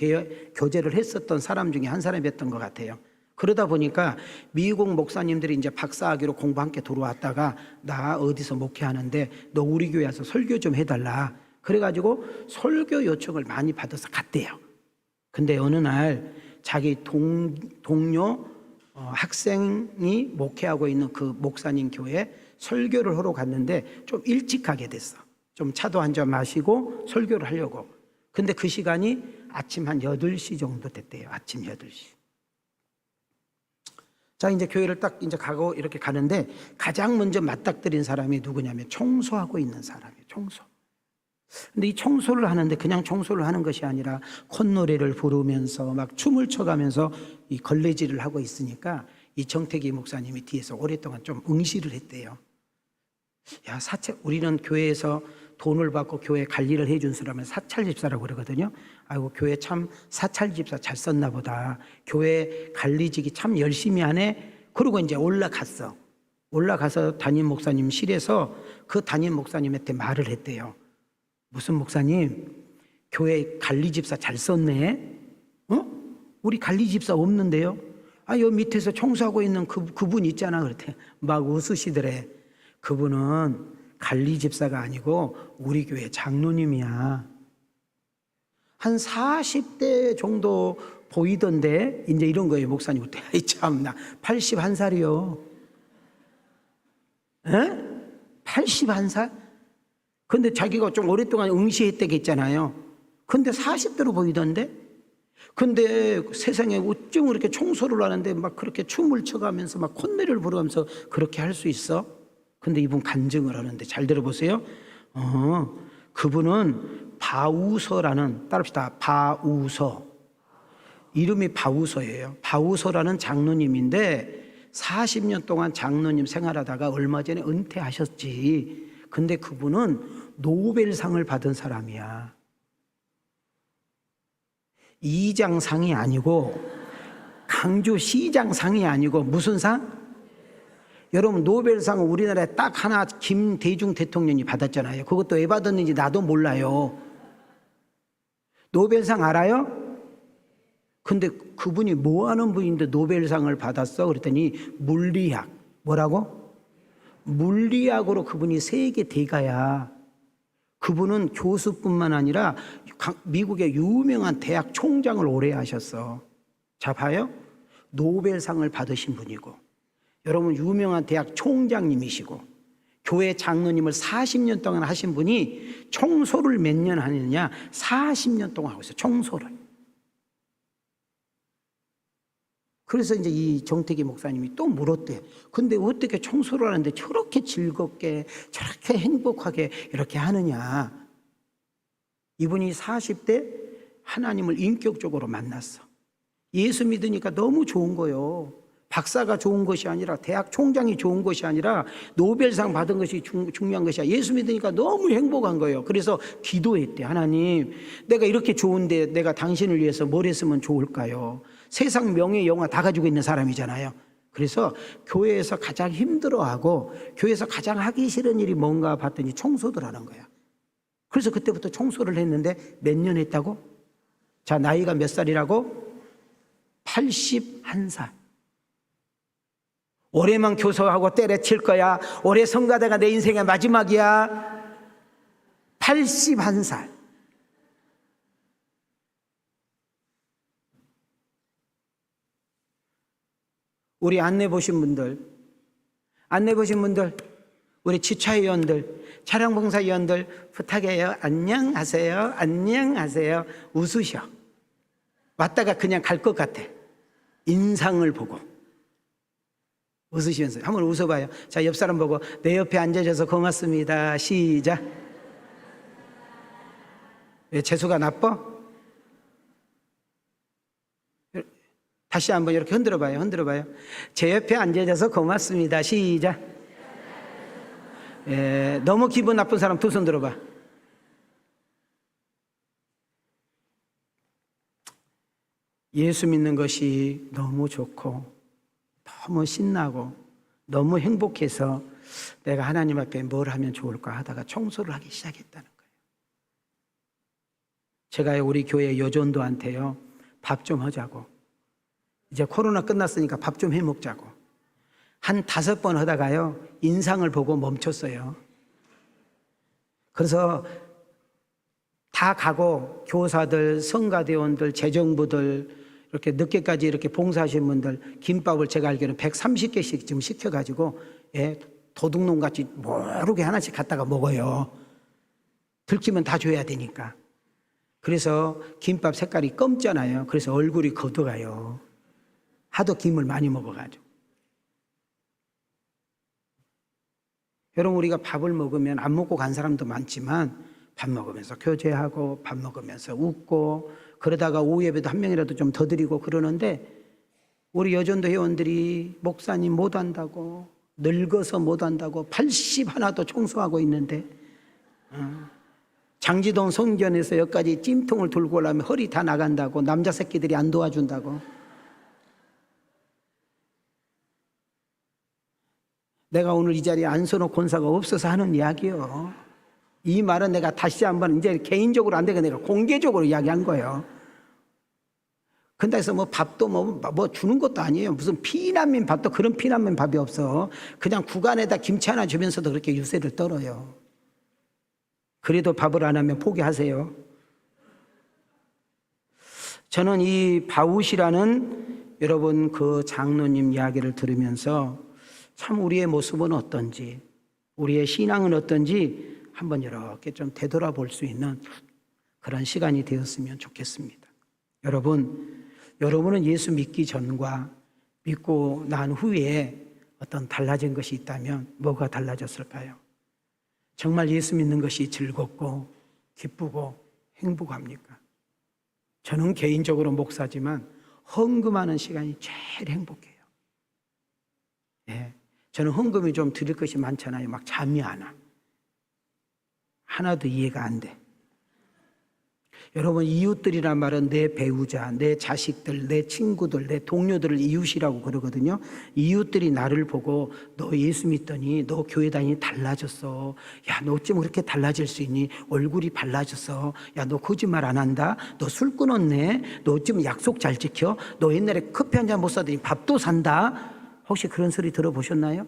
교제를 했었던 사람 중에 한 사람이었던 것 같아요. 그러다 보니까 미국 목사님들이 이제 박사학위로 공부 함께 들어왔다가 나 어디서 목회하는데 너 우리 교회 와서 설교 좀 해달라. 그래가지고 설교 요청을 많이 받아서 갔대요. 근데 어느 날 자기 동료 학생이 목회하고 있는 그 목사님 교회에 설교를 하러 갔는데 좀 일찍 가게 됐어. 좀 차도 한 잔 마시고 설교를 하려고. 근데 그 시간이 아침 한 8시 정도 됐대요. 아침 8시. 자, 이제 교회를 딱 이제 가고 이렇게 가는데 가장 먼저 맞닥뜨린 사람이 누구냐면 청소하고 있는 사람이에요. 청소. 근데 이 청소를 하는데 그냥 청소를 하는 것이 아니라 콧노래를 부르면서 막 춤을 춰가면서 이 걸레질을 하고 있으니까 이 정택이 목사님이 뒤에서 오랫동안 좀 응시를 했대요. 야, 우리는 교회에서 돈을 받고 교회 관리를 해준 사람은 사찰집사라고 그러거든요. 아이고, 교회 참 사찰집사 잘 썼나 보다. 교회 관리직이 참 열심히 하네. 그러고 이제 올라가서 담임 목사님 실에서 그 담임 목사님한테 말을 했대요. 무슨 목사님, 교회 관리집사 잘 썼네? 우리 관리집사 없는데요? 여 밑에서 청소하고 있는 그분 있잖아. 그랬대. 막 웃으시더래. 그분은 관리집사가 아니고 우리 교회 장로님이야. 한 40대 정도 보이던데 이제 이런 거예요. 목사님 그때. 참나 81살이요. 81살? 근데 자기가 좀 오랫동안 응시했다고 했잖아요. 근데 40대로 보이던데? 근데 세상에 어쩜 그렇게 청소를 하는데 막 그렇게 춤을 춰가면서 막 콧노래를 부르면서 그렇게 할 수 있어? 근데 이분 간증을 하는데 잘 들어보세요. 그분은 바우서라는, 따라합시다. 바우서. 이름이 바우서예요. 바우서라는 장로님인데 40년 동안 장로님 생활하다가 얼마 전에 은퇴하셨지. 근데 그분은 노벨상을 받은 사람이야. 이장상이 아니고 강주시장상이 아니고 무슨 상? 여러분 노벨상을 우리나라에 딱 하나 김대중 대통령이 받았잖아요. 그것도 왜 받았는지 나도 몰라요. 노벨상 알아요? 근데 그분이 뭐 하는 분인데 노벨상을 받았어? 그랬더니 물리학. 뭐라고? 물리학으로 그분이 세계 대가야. 그분은 교수뿐만 아니라 미국의 유명한 대학 총장을 오래 하셨어. 자, 봐요. 노벨상을 받으신 분이고, 여러분 유명한 대학 총장님이시고, 교회 장로님을 40년 동안 하신 분이 청소를 몇 년 하느냐? 40년 동안 하고 있어요. 청소를. 그래서 이제 이 정택기 목사님이 또 물었대. 근데 어떻게 청소를 하는데 저렇게 즐겁게, 저렇게 행복하게 이렇게 하느냐? 이분이 40대 하나님을 인격적으로 만났어. 예수 믿으니까 너무 좋은 거예요. 박사가 좋은 것이 아니라, 대학 총장이 좋은 것이 아니라, 노벨상 받은 것이 중요한 것이 아니라, 예수 믿으니까 너무 행복한 거예요. 그래서 기도했대. 하나님, 내가 이렇게 좋은데 내가 당신을 위해서 뭘 했으면 좋을까요? 세상 명예 영화 다 가지고 있는 사람이잖아요. 그래서 교회에서 가장 힘들어하고 교회에서 가장 하기 싫은 일이 뭔가 봤더니 청소들 하는 거야. 그래서 그때부터 청소를 했는데 몇 년 했다고? 자, 나이가 몇 살이라고? 81살. 올해만 교사하고 때려칠 거야. 올해 성가대가 내 인생의 마지막이야. 81살. 우리 안내 보신 분들, 우리 지차위원들, 차량봉사위원들 부탁해요. 안녕하세요. 안녕하세요. 웃으셔. 왔다가 그냥 갈 것 같아. 인상을 보고. 웃으시면서 한번 웃어봐요. 자, 옆 사람 보고 내 옆에 앉아줘서 고맙습니다. 시작. 왜 재수가 나빠? 다시 한번 이렇게 흔들어봐요. 제 옆에 앉아줘서 고맙습니다. 시작. 너무 기분 나쁜 사람 두 손 들어봐. 예수 믿는 것이 너무 좋고 너무 신나고 너무 행복해서 내가 하나님 앞에 뭘 하면 좋을까 하다가 청소를 하기 시작했다는 거예요. 제가 우리 교회 여전도한테요, 밥 좀 하자고. 이제 코로나 끝났으니까 밥 좀 해 먹자고. 한 5번 하다가요, 인상을 보고 멈췄어요. 그래서 다 가고 교사들, 성가대원들, 재정부들, 이렇게 늦게까지 이렇게 봉사하신 분들 김밥을 제가 알기로는 130개씩 지금 시켜가지고, 도둑놈같이 모르게 하나씩 갖다가 먹어요. 들키면 다 줘야 되니까. 그래서 김밥 색깔이 검잖아요. 그래서 얼굴이 걷어가요. 하도 김을 많이 먹어가지고. 여러분, 우리가 밥을 먹으면 안 먹고 간 사람도 많지만 밥 먹으면서 교제하고 밥 먹으면서 웃고 그러다가 오후 예배도 한 명이라도 좀 더 드리고 그러는데, 우리 여전도 회원들이 목사님 못한다고, 늙어서 못한다고 81도 청소하고 있는데, 장지동 성전에서 여기까지 찜통을 들고 오려면 허리 다 나간다고, 남자 새끼들이 안 도와준다고. 내가 오늘 이 자리에 안선호 권사가 없어서 하는 이야기요. 이 말은 내가 다시 한번 이제 개인적으로 안 되고 내가 공개적으로 이야기한 거예요. 근데 해서 뭐 밥도 뭐 주는 것도 아니에요. 무슨 피난민 밥도, 그런 피난민 밥이 없어. 그냥 구간에다 김치 하나 주면서도 그렇게 유세를 떨어요. 그래도 밥을 안 하면 포기하세요. 저는 이 바웃이라는 여러분 그 장로님 이야기를 들으면서 참 우리의 모습은 어떤지, 우리의 신앙은 어떤지 한번 이렇게 좀 되돌아볼 수 있는 그런 시간이 되었으면 좋겠습니다. 여러분은 예수 믿기 전과 믿고 난 후에 어떤 달라진 것이 있다면 뭐가 달라졌을까요? 정말 예수 믿는 것이 즐겁고 기쁘고 행복합니까? 저는 개인적으로 목사지만 헌금하는 시간이 제일 행복해요. 저는 헌금이 좀 드릴 것이 많잖아요. 막 잠이 안 와. 하나도 이해가 안 돼. 여러분, 이웃들이란 말은 내 배우자, 내 자식들, 내 친구들, 내 동료들을 이웃이라고 그러거든요. 이웃들이 나를 보고 너 예수 믿더니 너 교회 다니니 달라졌어. 야, 너 어쩜 그렇게 달라질 수 있니? 얼굴이 밝아졌어. 야, 너 거짓말 안 한다. 너 술 끊었네. 너 어쩜 약속 잘 지켜. 너 옛날에 커피 한 잔 못 사더니 밥도 산다. 혹시 그런 소리 들어보셨나요?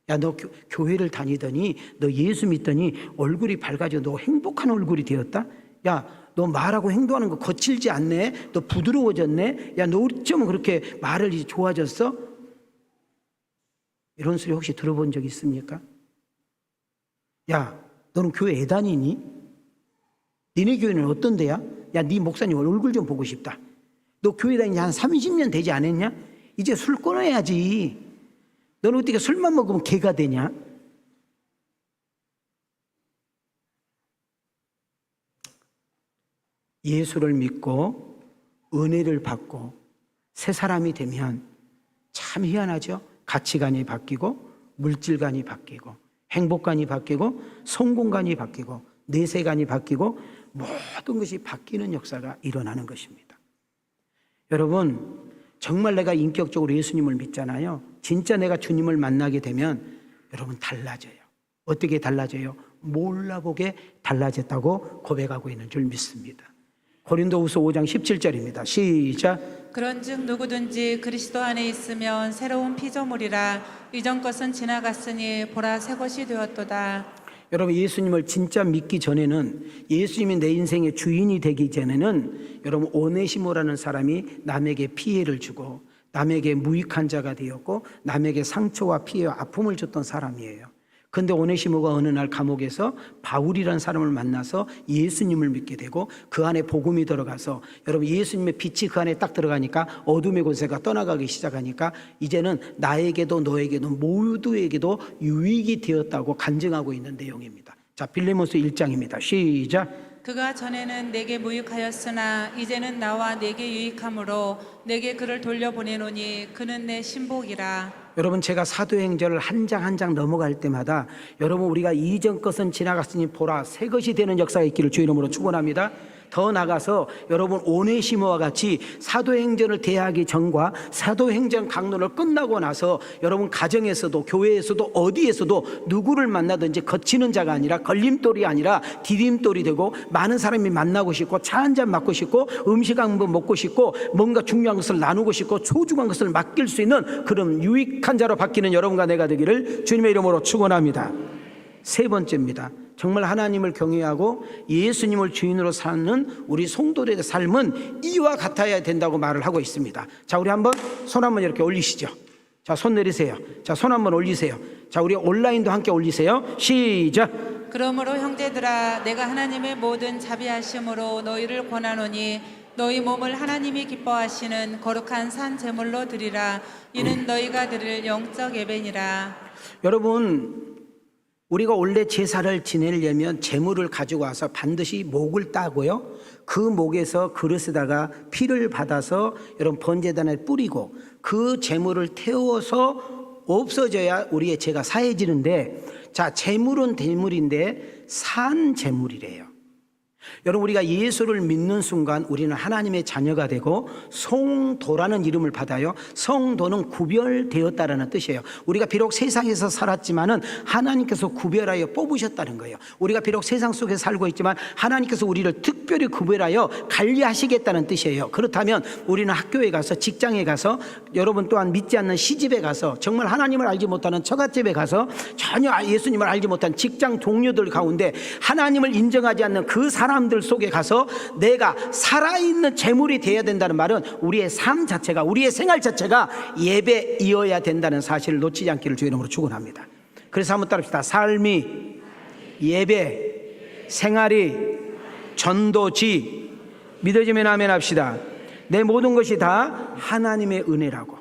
야, 너 교회를 다니더니 너 예수 믿더니 얼굴이 밝아져. 너 행복한 얼굴이 되었다. 야, 너 말하고 행동하는 거 거칠지 않네. 너 부드러워졌네. 야, 너 어쩌면 그렇게 말을 이제 좋아졌어? 이런 소리 혹시 들어본 적 있습니까? 야, 너는 교회 애 다니니? 니네 교회는 어떤 데야? 야, 네 목사님 얼굴 좀 보고 싶다. 너 교회 다니지 한 30년 되지 않았냐? 이제 술 끊어야지. 너는 어떻게 술만 먹으면 개가 되냐? 예수를 믿고 은혜를 받고 새 사람이 되면 참 희한하죠. 가치관이 바뀌고 물질관이 바뀌고 행복관이 바뀌고 성공관이 바뀌고 내세관이 바뀌고 모든 것이 바뀌는 역사가 일어나는 것입니다. 여러분, 정말 내가 인격적으로 예수님을 믿잖아요. 진짜 내가 주님을 만나게 되면 여러분 달라져요. 어떻게 달라져요? 몰라보게 달라졌다고 고백하고 있는 줄 믿습니다. 고린도후서 5장 17절입니다. 시작. 그런즉 누구든지 그리스도 안에 있으면 새로운 피조물이라 이전 것은 지나갔으니 보라 새 것이 되었도다. 여러분, 예수님을 진짜 믿기 전에는, 예수님이 내 인생의 주인이 되기 전에는 여러분 오네시모라는 사람이 남에게 피해를 주고 남에게 무익한 자가 되었고 남에게 상처와 피해와 아픔을 줬던 사람이에요. 근데 오네시모가 어느 날 감옥에서 바울이라는 사람을 만나서 예수님을 믿게 되고 그 안에 복음이 들어가서 여러분 예수님의 빛이 그 안에 딱 들어가니까 어둠의 권세가 떠나가기 시작하니까 이제는 나에게도 너에게도 모두에게도 유익이 되었다고 간증하고 있는 내용입니다. 자, 빌레몬서 1장입니다. 시작. 그가 전에는 내게 무익하였으나 이제는 나와 내게 유익함으로 내게 그를 돌려보내노니 그는 내 신복이라. 여러분, 제가 사도행전을 한 장 한 장 넘어갈 때마다 여러분 우리가 이전 것은 지나갔으니 보라 새 것이 되는 역사가 있기를 주 이름으로 축원합니다. 더 나가서 여러분 오네시모와 같이 사도행전을 대하기 전과 사도행전 강론을 끝나고 나서 여러분 가정에서도 교회에서도 어디에서도 누구를 만나든지 거치는 자가 아니라 걸림돌이 아니라 디딤돌이 되고 많은 사람이 만나고 싶고 차 한 잔 맞고 싶고 음식 한 번 먹고 싶고 뭔가 중요한 것을 나누고 싶고 소중한 것을 맡길 수 있는 그런 유익한 자로 바뀌는 여러분과 내가 되기를 주님의 이름으로 축원합니다. 세 번째입니다. 정말 하나님을 경외하고 예수님을 주인으로 사는 우리 성도들의 삶은 이와 같아야 된다고 말을 하고 있습니다. 자, 우리 한번 손 한번 이렇게 올리시죠. 자, 손 내리세요. 자, 손 한번 올리세요. 자, 우리 온라인도 함께 올리세요. 시작. 그러므로 형제들아 내가 하나님의 모든 자비하심으로 너희를 권하노니 너희 몸을 하나님이 기뻐하시는 거룩한 산 제물로 드리라. 이는 너희가 드릴 영적 예배니라. 여러분, 우리가 원래 제사를 지내려면 제물을 가지고 와서 반드시 목을 따고요. 그 목에서 그릇에다가 피를 받아서 여러분 번제단에 뿌리고 그 제물을 태워서 없어져야 우리의 죄가 사해지는데, 자, 제물은 제물인데 산 제물이래요. 여러분, 우리가 예수를 믿는 순간 우리는 하나님의 자녀가 되고 성도라는 이름을 받아요. 성도는 구별되었다라는 뜻이에요. 우리가 비록 세상에서 살았지만은 하나님께서 구별하여 뽑으셨다는 거예요. 우리가 비록 세상 속에 살고 있지만 하나님께서 우리를 특별히 구별하여 관리하시겠다는 뜻이에요. 그렇다면 우리는 학교에 가서, 직장에 가서, 여러분 또한 믿지 않는 시집에 가서, 정말 하나님을 알지 못하는 처갓집에 가서, 전혀 예수님을 알지 못한 직장 동료들 가운데 하나님을 인정하지 않는 그 사람들 속에 가서 내가 살아있는 제물이 되어야 된다는 말은 우리의 삶 자체가, 우리의 생활 자체가 예배이어야 된다는 사실을 놓치지 않기를 주의 이름으로 축원합니다. 그래서 한번 따라합시다. 삶이 예배, 생활이 전도지. 믿어지면 아멘 합시다. 내 모든 것이 다 하나님의 은혜라고,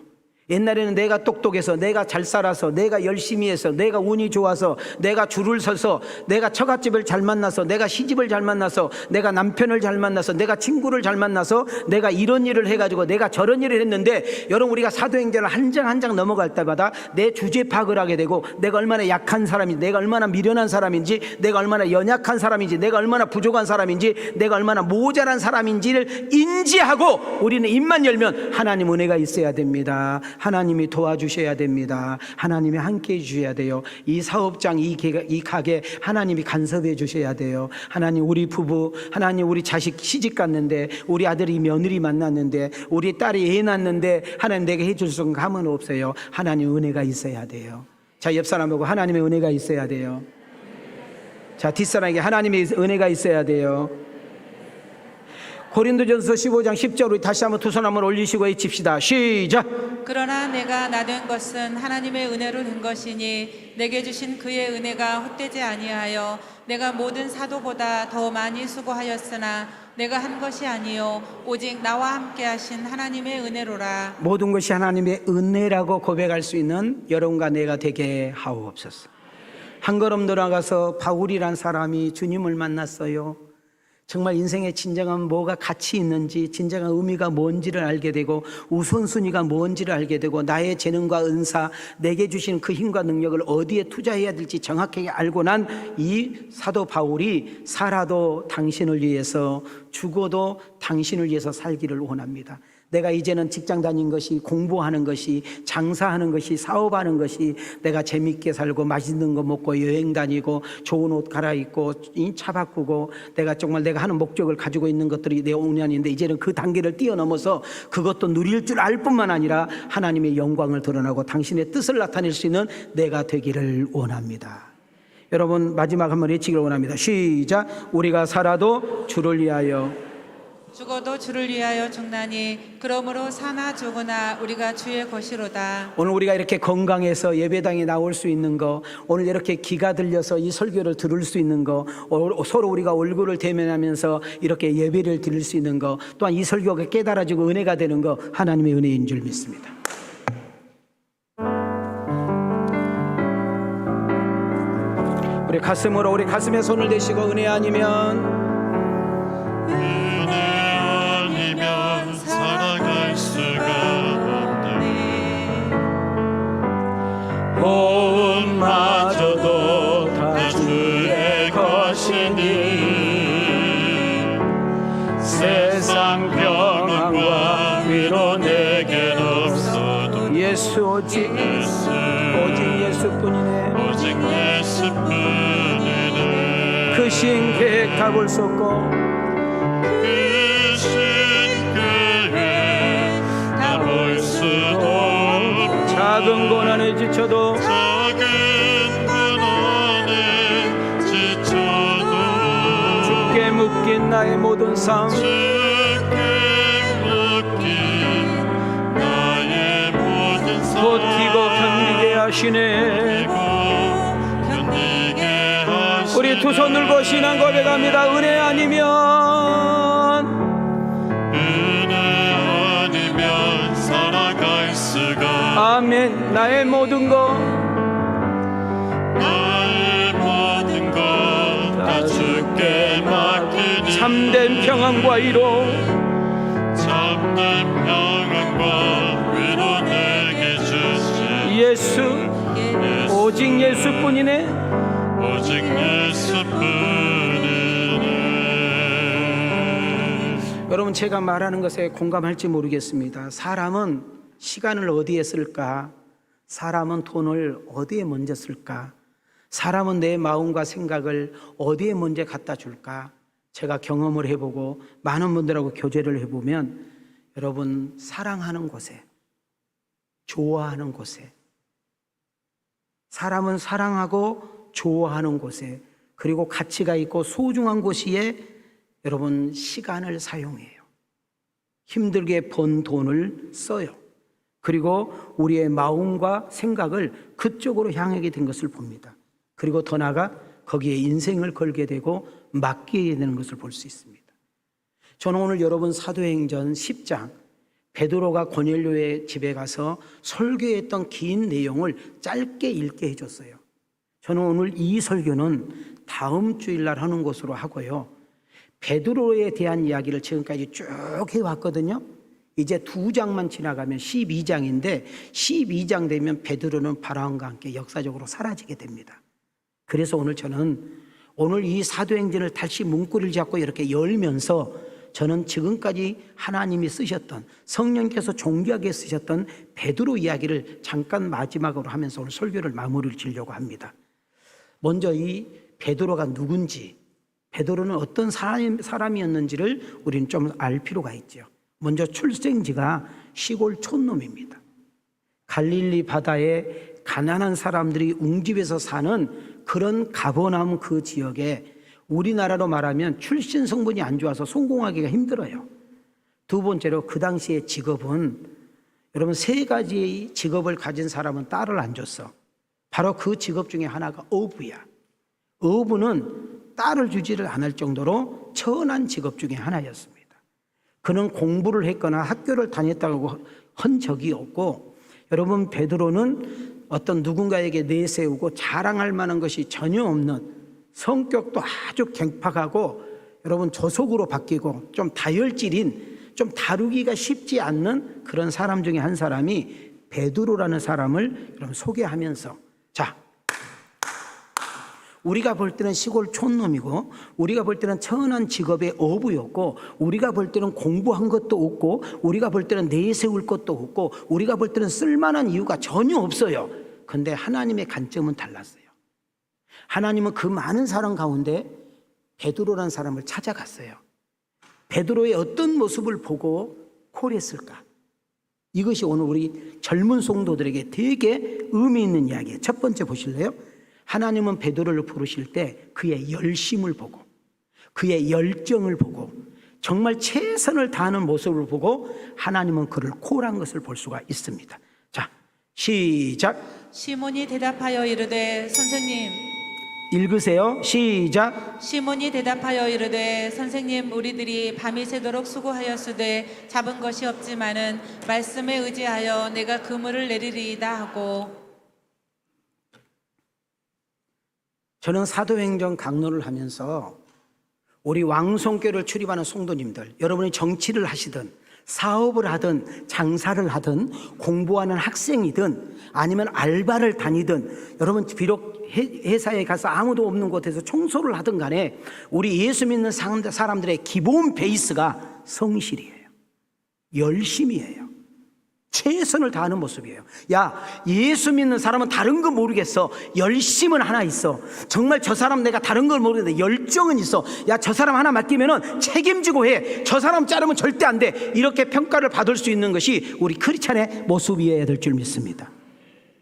옛날에는 내가 똑똑해서, 내가 잘 살아서, 내가 열심히 해서, 내가 운이 좋아서, 내가 줄을 서서, 내가 처갓집을 잘 만나서, 내가 시집을 잘 만나서, 내가 남편을 잘 만나서, 내가 친구를 잘 만나서, 내가 이런 일을 해가지고 내가 저런 일을 했는데, 여러분 우리가 사도행전을 한 장 한 장 넘어갈 때마다 내 주제 파악을 하게 되고, 내가 얼마나 약한 사람인지, 내가 얼마나 미련한 사람인지, 내가 얼마나 연약한 사람인지, 내가 얼마나 부족한 사람인지, 내가 얼마나 모자란 사람인지를 인지하고, 우리는 입만 열면 하나님 은혜가 있어야 됩니다. 하나님이 도와주셔야 됩니다. 하나님이 함께해 주셔야 돼요. 이 사업장, 이 가게 하나님이 간섭해 주셔야 돼요. 하나님 우리 부부, 하나님 우리 자식 시집 갔는데, 우리 아들이 며느리 만났는데, 우리 딸이 애 낳는데 하나님 내게 해줄 수 있는 감은 없어요. 하나님 은혜가 있어야 돼요. 자, 옆 사람 보고 하나님의 은혜가 있어야 돼요. 자, 뒷사람에게 하나님의 은혜가 있어야 돼요. 고린도전서 15장 10절, 우리 다시 한번 두 손 한번 올리시고 외칩시다. 시작. 그러나 내가 나된 것은 하나님의 은혜로 된 것이니 내게 주신 그의 은혜가 헛되지 아니하여 내가 모든 사도보다 더 많이 수고하였으나 내가 한 것이 아니요 오직 나와 함께 하신 하나님의 은혜로라. 모든 것이 하나님의 은혜라고 고백할 수 있는 여러분과 내가 되게 하옵소서. 한 걸음 들어가서 바울이란 사람이 주님을 만났어요. 정말 인생의 진정한 뭐가 가치 있는지, 진정한 의미가 뭔지를 알게 되고, 우선순위가 뭔지를 알게 되고, 나의 재능과 은사, 내게 주신 그 힘과 능력을 어디에 투자해야 될지 정확하게 알고 난 이 사도 바울이 살아도 당신을 위해서, 죽어도 당신을 위해서 살기를 원합니다. 내가 이제는 직장 다닌 것이, 공부하는 것이, 장사하는 것이, 사업하는 것이, 내가 재밌게 살고 맛있는 거 먹고 여행 다니고 좋은 옷 갈아입고 차 바꾸고, 내가 정말 내가 하는 목적을 가지고 있는 것들이 내 온전인데, 이제는 그 단계를 뛰어넘어서 그것도 누릴 줄 알 뿐만 아니라 하나님의 영광을 드러나고 당신의 뜻을 나타낼 수 있는 내가 되기를 원합니다. 여러분 마지막 한번 외치기를 원합니다. 시작. 우리가 살아도 주를 위하여, 죽어도 주를 위하여 죽나니 그러므로 사나 죽으나 우리가 주의 것이로다. 오늘 우리가 이렇게 건강해서 예배당에 나올 수 있는 거, 오늘 이렇게 기가 들려서 이 설교를 들을 수 있는 거, 서로 우리가 얼굴을 대면하면서 이렇게 예배를 드릴 수 있는 거, 또한 이 설교가 깨달아지고 은혜가 되는 거, 하나님의 은혜인 줄 믿습니다. 우리 가슴으로, 우리 가슴에 손을 대시고, 은혜 아니면 살아갈 수가 없네. 호흡마저도 다 주의 것이니 세상 평안과 위로 내겐 없어도 예수 오직 예수뿐이네. 오직 예수뿐이네. 그 신 계획 다 볼 수 없고, 작은 고난에 지쳐도, 주께 묶인 나의 모든 삶, 버티고 견디게 하시네. 우리 두 손 들고 신앙 고백합니다. 은혜 아니면 살아갈 수가. 아멘. 나의 모든 것 다 주께 맡기니 참된 평안과 위로, 참된 평안과 위로 내게 주시. 예수 오직 예수뿐이네. 오직 예수뿐이네. 여러분 제가 말하는 것에 공감할지 모르겠습니다. 사람은 시간을 어디에 쓸까? 사람은 돈을 어디에 먼저 쓸까? 사람은 내 마음과 생각을 어디에 먼저 갖다 줄까? 제가 경험을 해보고 많은 분들하고 교제를 해보면, 여러분 사랑하는 곳에, 좋아하는 곳에, 사람은 사랑하고 좋아하는 곳에, 그리고 가치가 있고 소중한 곳에 여러분 시간을 사용해요. 힘들게 번 돈을 써요. 그리고 우리의 마음과 생각을 그쪽으로 향하게 된 것을 봅니다. 그리고 더 나아가 거기에 인생을 걸게 되고 맡기게 되는 것을 볼 수 있습니다. 저는 오늘 여러분 사도행전 10장 베드로가 고넬료의 집에 가서 설교했던 긴 내용을 짧게 읽게 해줬어요. 저는 오늘 이 설교는 다음 주일날 하는 것으로 하고요. 베드로에 대한 이야기를 지금까지 쭉 해왔거든요. 이제 2장만 지나가면 12장인데 12장 되면 베드로는 바라온과 함께 역사적으로 사라지게 됩니다. 그래서 오늘 저는 오늘 이 사도행전을 다시 문구를 잡고 이렇게 열면서 저는 지금까지 하나님이 쓰셨던 성령께서 존귀하게 쓰셨던 베드로 이야기를 잠깐 마지막으로 하면서 오늘 설교를 마무리를 지려고 합니다. 먼저 이 베드로가 누군지, 베드로는 어떤 사람이었는지를 우리는 좀 알 필요가 있죠. 먼저 출생지가 시골 촌놈입니다. 갈릴리 바다에 가난한 사람들이 웅집에서 사는 그런 가버나움 그 지역에 우리나라로 말하면 출신 성분이 안 좋아서 성공하기가 힘들어요. 두 번째로 그 당시의 직업은 여러분 3가지의 직업을 가진 사람은 딸을 안 줬어. 바로 그 직업 중에 하나가 어부야. 어부는 딸을 주지를 않을 정도로 천한 직업 중에 하나였습니다. 그는 공부를 했거나 학교를 다녔다고 한 적이 없고, 여러분 베드로는 어떤 누군가에게 내세우고 자랑할 만한 것이 전혀 없는, 성격도 아주 갱팍하고 여러분 저속으로 바뀌고 좀 다혈질인, 좀 다루기가 쉽지 않는 그런 사람 중에 한 사람이 베드로라는 사람을 여러분 소개하면서, 자, 우리가 볼 때는 시골 촌놈이고, 우리가 볼 때는 천한 직업의 어부였고, 우리가 볼 때는 공부한 것도 없고, 우리가 볼 때는 내세울 것도 없고, 우리가 볼 때는 쓸만한 이유가 전혀 없어요. 근데 하나님의 관점은 달랐어요. 하나님은 그 많은 사람 가운데 베드로라는 사람을 찾아갔어요. 베드로의 어떤 모습을 보고 콜했을까? 이것이 오늘 우리 젊은 성도들에게 되게 의미 있는 이야기예요. 첫 번째 보실래요? 하나님은 베드로를 부르실 때 그의 열심을 보고, 그의 열정을 보고, 정말 최선을 다하는 모습을 보고 하나님은 그를 콜한 것을 볼 수가 있습니다. 자, 시작. 시몬이 대답하여 이르되 선생님. 읽으세요. 시작. 시몬이 대답하여 이르되 선생님, 우리들이 밤이 새도록 수고하였으되 잡은 것이 없지만은 말씀에 의지하여 내가 그물을 내리리이다 하고. 저는 사도행전 강론을 하면서 우리 왕성교를 출입하는 성도님들, 여러분이 정치를 하시든 사업을 하든 장사를 하든 공부하는 학생이든 아니면 알바를 다니든, 여러분 비록 회사에 가서 아무도 없는 곳에서 청소를 하든 간에 우리 예수 믿는 사람들의 기본 베이스가 성실이에요. 열심이에요. 최선을 다하는 모습이에요. 야, 예수 믿는 사람은 다른 거 모르겠어. 열심은 하나 있어. 정말 저 사람 내가 다른 걸 모르겠는데 열정은 있어. 야, 저 사람 하나 맡기면은 책임지고 해. 저 사람 자르면 절대 안 돼. 이렇게 평가를 받을 수 있는 것이 우리 크리스찬의 모습이어야 될 줄 믿습니다.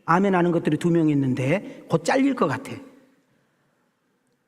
아멘 하는 것들이 2명 있는데 곧 잘릴 것 같아.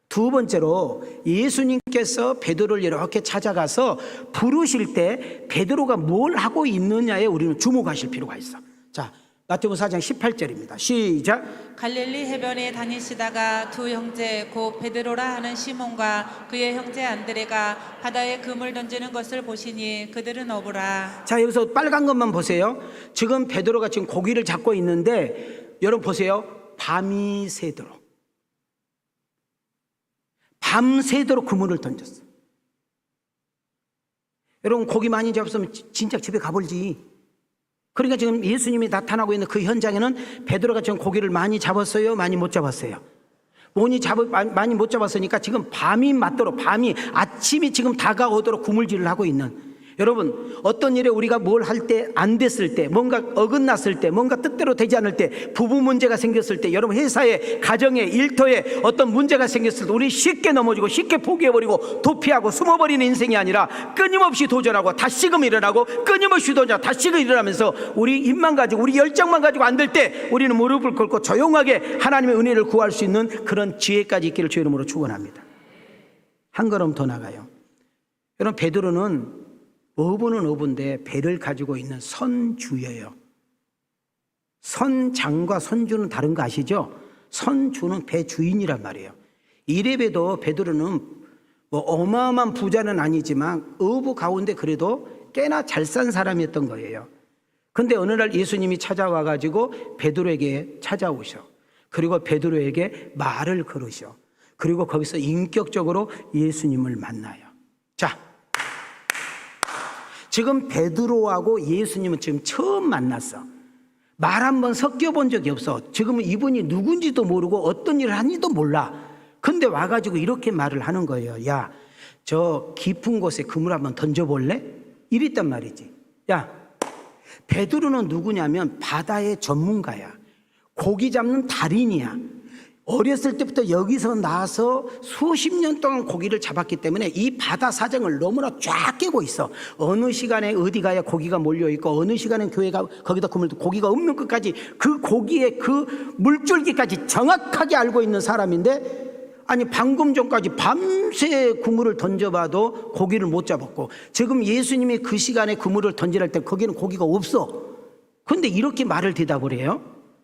두 번째로 예수님께서 베드로를 이렇게 찾아가서 부르실 때 베드로가 뭘 하고 있느냐에 우리는 주목하실 필요가 있어. 자, 마태복음 4장 18절입니다. 시작. 갈릴리 해변에 다니시다가 두 형제 곧 베드로라 하는 시몬과 그의 형제 안드레가 바다에 그물 던지는 것을 보시니 그들은 어부라. 자, 여기서 빨간 것만 보세요. 지금 베드로가 지금 고기를 잡고 있는데 여러분 보세요. 밤이 새도록, 밤새도록 그물을 던졌어. 여러분 고기 많이 잡았으면 진짜 집에 가볼지. 그러니까 지금 예수님이 나타나고 있는 그 현장에는 베드로가 지금 고기를 많이 잡았어요? 많이 못 잡았어요? 많이 못 잡았으니까 지금 밤이 맞도록, 아침이 지금 다가오도록 그물질을 하고 있는, 여러분 어떤 일에 우리가 뭘 할 때 안 됐을 때, 뭔가 어긋났을 때, 뭔가 뜻대로 되지 않을 때, 부부 문제가 생겼을 때, 여러분 회사에, 가정에, 일터에 어떤 문제가 생겼을 때 우리 쉽게 넘어지고 쉽게 포기해버리고 도피하고 숨어버리는 인생이 아니라 끊임없이 도전하고 다시금 일어나고 끊임없이 도전하고 다시금 일어나면서 우리 힘만 가지고 우리 열정만 가지고 안 될 때 우리는 무릎을 꿇고 조용하게 하나님의 은혜를 구할 수 있는 그런 지혜까지 있기를 주의 이름으로 축원합니다. 한 걸음 더 나가요. 여러분 베드로는 어부는 어부인데 배를 가지고 있는 선주예요. 선장과 선주는 다른 거 아시죠? 선주는 배 주인이란 말이에요. 이래봬도 베드로는 뭐 어마어마한 부자는 아니지만 어부 가운데 그래도 꽤나 잘 산 사람이었던 거예요. 근데 어느 날 예수님이 찾아와 가지고 베드로에게 찾아오셔. 그리고 베드로에게 말을 걸으셔. 그리고 거기서 인격적으로 예수님을 만나요. 자, 지금 베드로하고 예수님은 지금 처음 만났어. 말 한번 섞여본 적이 없어. 지금은 이분이 누군지도 모르고 어떤 일을 하는지도 몰라. 근데 와가지고 이렇게 말을 하는 거예요. 야, 저 깊은 곳에 그물 한번 던져볼래? 이랬단 말이지. 야, 베드로는 누구냐면 바다의 전문가야. 고기 잡는 달인이야. 어렸을 때부터 여기서 나서 수십 년 동안 고기를 잡았기 때문에 이 바다 사정을 너무나 쫙 깨고 있어. 어느 시간에 어디 가야 고기가 몰려있고 어느 시간에 교회가 거기다 그물 고기가 없는 것까지 그 고기의 그 물줄기까지 정확하게 알고 있는 사람인데, 아니 방금 전까지 밤새 그물을 던져봐도 고기를 못 잡았고 지금 예수님이 그 시간에 그물을 던지랄 때 거기는 고기가 없어. 근데 이렇게 말을 대답을 해요.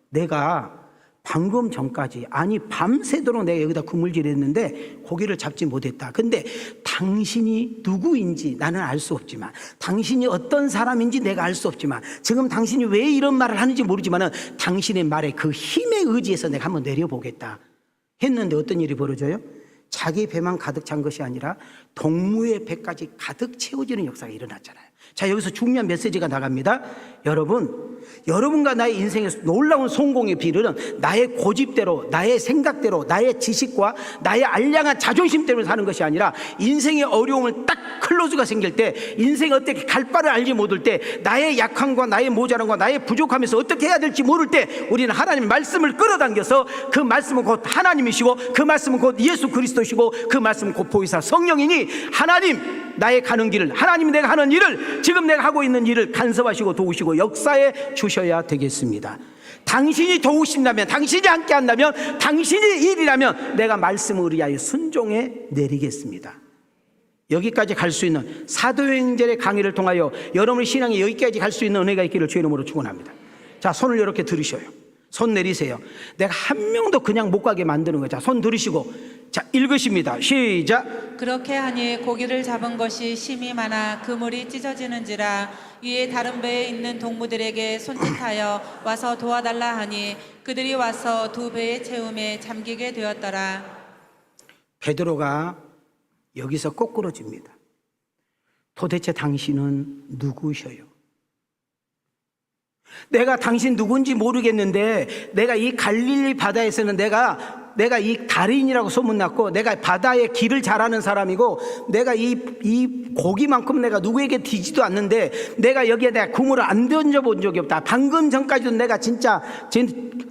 내가 방금 전까지, 아니 밤새도록 내가 여기다 그물질했는데 고기를 잡지 못했다. 근데 당신이 누구인지 나는 알 수 없지만, 당신이 어떤 사람인지 내가 알 수 없지만, 지금 당신이 왜 이런 말을 하는지 모르지만 당신의 말에 그 힘에 의지해서 내가 한번 내려보겠다 했는데 어떤 일이 벌어져요? 자기 배만 가득 찬 것이 아니라 동무의 배까지 가득 채워지는 역사가 일어났잖아요. 자, 여기서 중요한 메시지가 나갑니다. 여러분과 나의 인생에서 놀라운 성공의 비밀은 나의 고집대로, 나의 생각대로, 나의 지식과 나의 알량한 자존심 때문에 사는 것이 아니라, 인생의 어려움을 딱 클로즈가 생길 때, 인생이 어떻게 갈 바를 알지 못할 때, 나의 약함과 나의 모자람과 나의 부족함에서 어떻게 해야 될지 모를 때 우리는 하나님의 말씀을 끌어당겨서, 그 말씀은 곧 하나님이시고 그 말씀은 곧 예수 그리스도시고 그 말씀은 곧 보이사 성령이니, 하나님 나의 가는 길을, 하나님이 내가 하는 일을, 지금 내가 하고 있는 일을 간섭하시고 도우시고 역사해 주셔야 되겠습니다. 당신이 도우신다면, 당신이 함께 한다면, 당신이 일이라면 내가 말씀을 의하여 순종해 내리겠습니다. 여기까지 갈 수 있는 사도행전의 강의를 통하여 여러분의 신앙이 여기까지 갈 수 있는 은혜가 있기를 주의 이름으로 축원합니다. 자, 손을 이렇게 들으셔요. 손 내리세요. 내가 한 명도 그냥 못 가게 만드는 거죠. 손 들으시고, 자, 읽으십니다. 시작. 그렇게 하니 고기를 잡은 것이 심이 많아 그물이 찢어지는지라 위에 다른 배에 있는 동무들에게 손짓하여 와서 도와달라 하니 그들이 와서 두 배의 채움에 잠기게 되었더라. 베드로가 여기서 꼬꾸러집니다. 도대체 당신은 누구셔요? 내가 당신 누군지 모르겠는데, 내가 이 갈릴리 바다에서는 내가 이 달인이라고 소문났고, 내가 바다에 길을 잘하는 사람이고, 내가 이 고기만큼 내가 누구에게 뒤지도 않는데, 내가 여기에 내가 그물을 안 던져본 적이 없다. 방금 전까지도 내가 진짜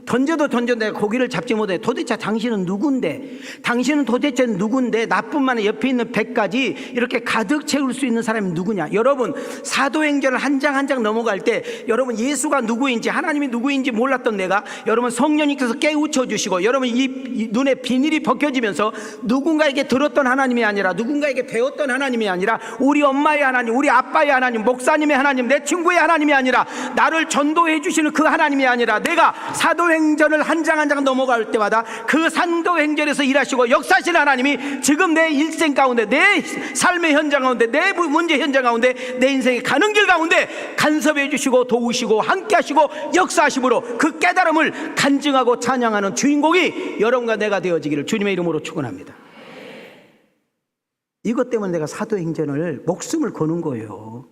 던져도 내가 고기를 잡지 못해. 도대체 당신은 누군데? 당신은 도대체 누군데 나뿐만 아니라 옆에 있는 배까지 이렇게 가득 채울 수 있는 사람이 누구냐? 여러분, 사도행전을 한 장 한 장 넘어갈 때 여러분 예수가 누구인지, 하나님이 누구인지 몰랐던 내가, 여러분 성령님께서 깨우쳐 주시고, 여러분 이 눈에 비닐이 벗겨지면서 누군가에게 들었던 하나님이 아니라, 누군가에게 배웠던 하나님이 아니라, 우리 엄마의 하나님, 우리 아빠의 하나님, 목사님의 하나님, 내 친구의 하나님이 아니라, 나를 전도해 주시는 그 하나님이 아니라, 내가 사도행전을 한 장 한 장 넘어갈 때마다 그 사도행전에서 일하시고 역사하시는 하나님이 지금 내 일생 가운데, 내 삶의 현장 가운데, 내 문제 현장 가운데, 내 인생의 가는 길 가운데 간섭해 주시고 도우시고 함께 하시고 역사하심으로 그 깨달음을 간증하고 찬양하는 주인공이 여러분과 내가 되어지기를 주님의 이름으로 축원합니다. 이것 때문에 내가 사도행전을 목숨을 거는 거예요.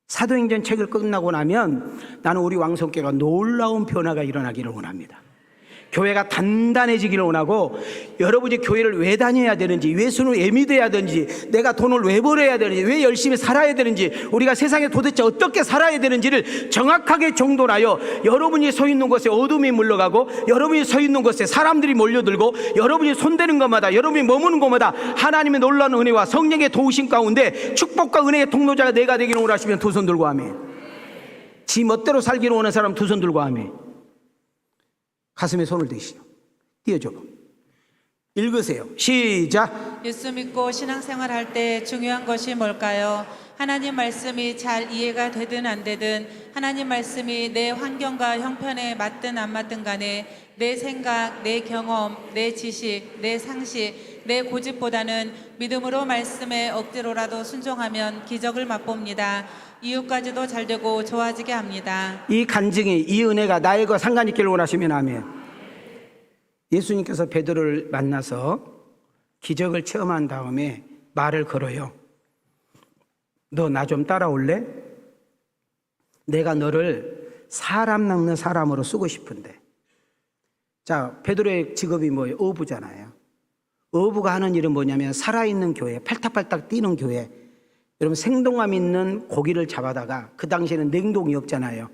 사도행전 책을 끝나고 나면 나는 우리 왕성교회가 놀라운 변화가 일어나기를 원합니다. 교회가 단단해지기를 원하고, 여러분이 교회를 왜 다녀야 되는지, 왜 수는 왜 믿어야 되는지, 내가 돈을 왜 벌어야 되는지, 왜 열심히 살아야 되는지, 우리가 세상에 도대체 어떻게 살아야 되는지를 정확하게 정돈하여, 여러분이 서 있는 곳에 어둠이 물러가고, 여러분이 서 있는 곳에 사람들이 몰려들고, 여러분이 손대는 것마다, 여러분이 머무는 곳마다 하나님의 놀라운 은혜와 성령의 도우심 가운데 축복과 은혜의 통로자가 내가 되기를 원하시면 두 손 들고 아멘. 지 멋대로 살기를 원하는 사람 두 손 들고 아멘. 가슴에 손을 대시죠. 띄워줘. 읽으세요. 시작. 예수 믿고 신앙생활 할 때 중요한 것이 뭘까요? 하나님 말씀이 잘 이해가 되든 안 되든, 하나님 말씀이 내 환경과 형편에 맞든 안 맞든 간에 내 생각, 내 경험, 내 지식, 내 상식, 내 고집보다는 믿음으로 말씀에 억지로라도 순종하면 기적을 맛봅니다. 이웃까지도 잘되고 좋아지게 합니다. 이 간증이, 이 은혜가 나에게 상관 있기를 원하시면 아멘. 예수님께서 베드로를 만나서 기적을 체험한 다음에 말을 걸어요. 너 나 좀 따라올래? 내가 너를 사람 낚는 사람으로 쓰고 싶은데. 자, 베드로의 직업이 뭐예요? 어부잖아요. 어부가 하는 일은 뭐냐면 살아있는 교회, 팔딱팔딱 뛰는 교회. 여러분, 생동감 있는 고기를 잡아다가, 그 당시에는 냉동이 없잖아요.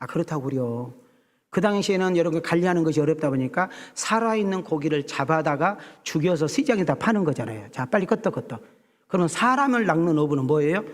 그렇다고 그래요. 그 당시에는 여러분 관리하는 것이 어렵다 보니까 살아있는 고기를 잡아다가 죽여서 시장에다 파는 거잖아요. 자, 빨리 끄떡끄떡. 그러면 사람을 낚는 어부는 뭐예요?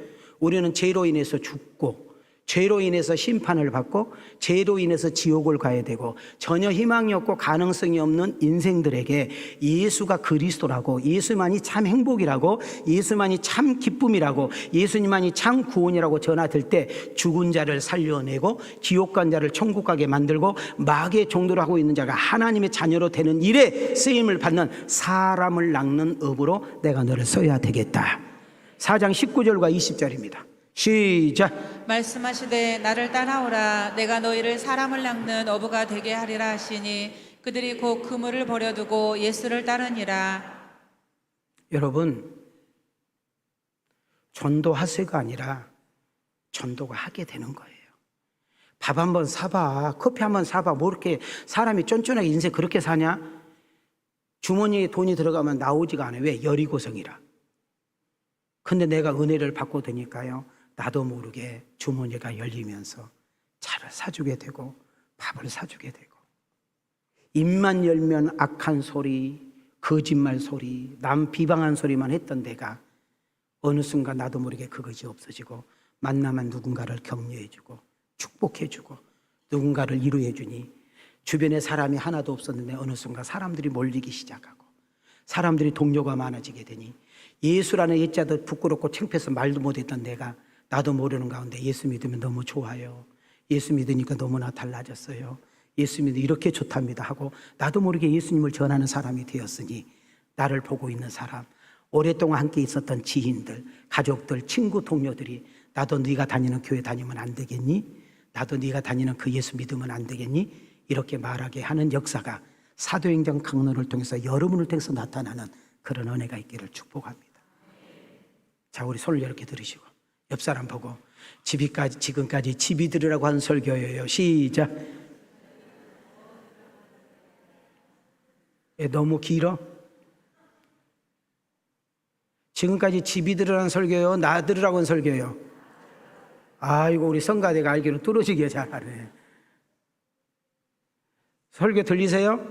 우리는 죄로 인해서 죽고, 죄로 인해서 심판을 받고, 죄로 인해서 지옥을 가야 되고, 전혀 희망이 없고 가능성이 없는 인생들에게 예수가 그리스도라고, 예수만이 참 행복이라고, 예수만이 참 기쁨이라고, 예수님만이 참 구원이라고 전하될 때 죽은 자를 살려내고 지옥 간 자를 천국 가게 만들고 마귀의 종도를 하고 있는 자가 하나님의 자녀로 되는 일에 쓰임을 받는 사람을 낚는 업으로 내가 너를 써야 되겠다. 4장 19절과 20절입니다. 시작. 말씀하시되 나를 따라오라. 내가 너희를 사람을 낚는 어부가 되게 하리라 하시니 그들이 곧 그물을 버려두고 예수를 따르니라. 여러분, 전도하세가 아니라 전도가 하게 되는 거예요. 밥 한번 사봐, 커피 한번 사봐. 뭐 이렇게 사람이 쫀쫀하게 인생 그렇게 사냐? 주머니에 돈이 들어가면 나오지가 않아요. 왜? 여리고성이라. 근데 내가 은혜를 받고 되니까요, 나도 모르게 주머니가 열리면서 차를 사주게 되고 밥을 사주게 되고, 입만 열면 악한 소리, 거짓말 소리, 남 비방한 소리만 했던 내가 어느 순간 나도 모르게 그것이 없어지고 만나면 누군가를 격려해주고 축복해주고 누군가를 위로해주니 주변에 사람이 하나도 없었는데 어느 순간 사람들이 몰리기 시작하고 사람들이 동료가 많아지게 되니 예수라는 옛자도 부끄럽고 창피해서 말도 못했던 내가 나도 모르는 가운데 예수 믿으면 너무 좋아요. 예수 믿으니까 너무나 달라졌어요. 예수 믿으면 이렇게 좋답니다 하고 나도 모르게 예수님을 전하는 사람이 되었으니 나를 보고 있는 사람, 오랫동안 함께 있었던 지인들, 가족들, 친구, 동료들이 나도 네가 다니는 교회 다니면 안 되겠니? 나도 네가 다니는 그 예수 믿으면 안 되겠니? 이렇게 말하게 하는 역사가 사도행전 강론을 통해서 여러분을 통해서 나타나는 그런 은혜가 있기를 축복합니다. 자, 우리 손을 이렇게 들으시고 옆 사람 보고 지금까지 집이 들으라고 한 설교예요. 시작. 너무 길어? 지금까지 집이 들으라는 설교요? 나 들으라고 한 설교요? 아이고, 우리 성가대가 알기로 뚫어지게 잘하네. 설교 들리세요?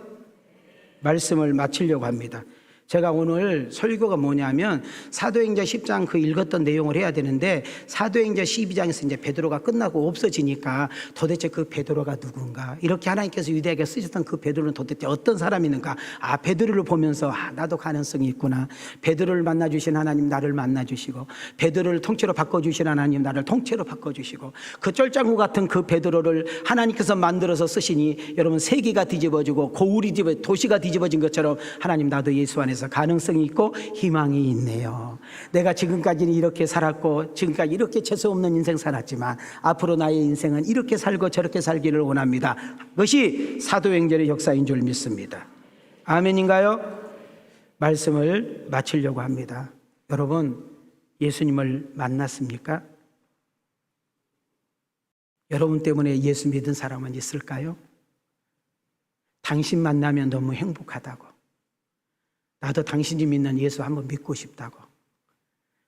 말씀을 마치려고 합니다. 제가 오늘 설교가 뭐냐면 사도행전 10장 그 읽었던 내용을 해야 되는데 사도행전 12장에서 이제 베드로가 끝나고 없어지니까 도대체 그 베드로가 누군가, 이렇게 하나님께서 유대에게 쓰셨던 그 베드로는 도대체 어떤 사람이는가. 베드로를 보면서 나도 가능성이 있구나. 베드로를 만나주신 하나님 나를 만나주시고, 베드로를 통째로 바꿔주신 하나님 나를 통째로 바꿔주시고, 그 쩔짱구 같은 그 베드로를 하나님께서 만들어서 쓰시니 여러분 세계가 뒤집어지고 고울이 도시가 뒤집어진 것처럼 하나님 나도 예수 안에서 가능성이 있고 희망이 있네요. 내가 지금까지는 이렇게 살았고 지금까지 이렇게 재수없는 인생 살았지만 앞으로 나의 인생은 이렇게 살고 저렇게 살기를 원합니다. 그것이 사도행전의 역사인 줄 믿습니다. 아멘인가요? 말씀을 마치려고 합니다. 여러분, 예수님을 만났습니까? 여러분 때문에 예수 믿은 사람은 있을까요? 당신 만나면 너무 행복하다고, 나도 당신이 믿는 예수 한번 믿고 싶다고,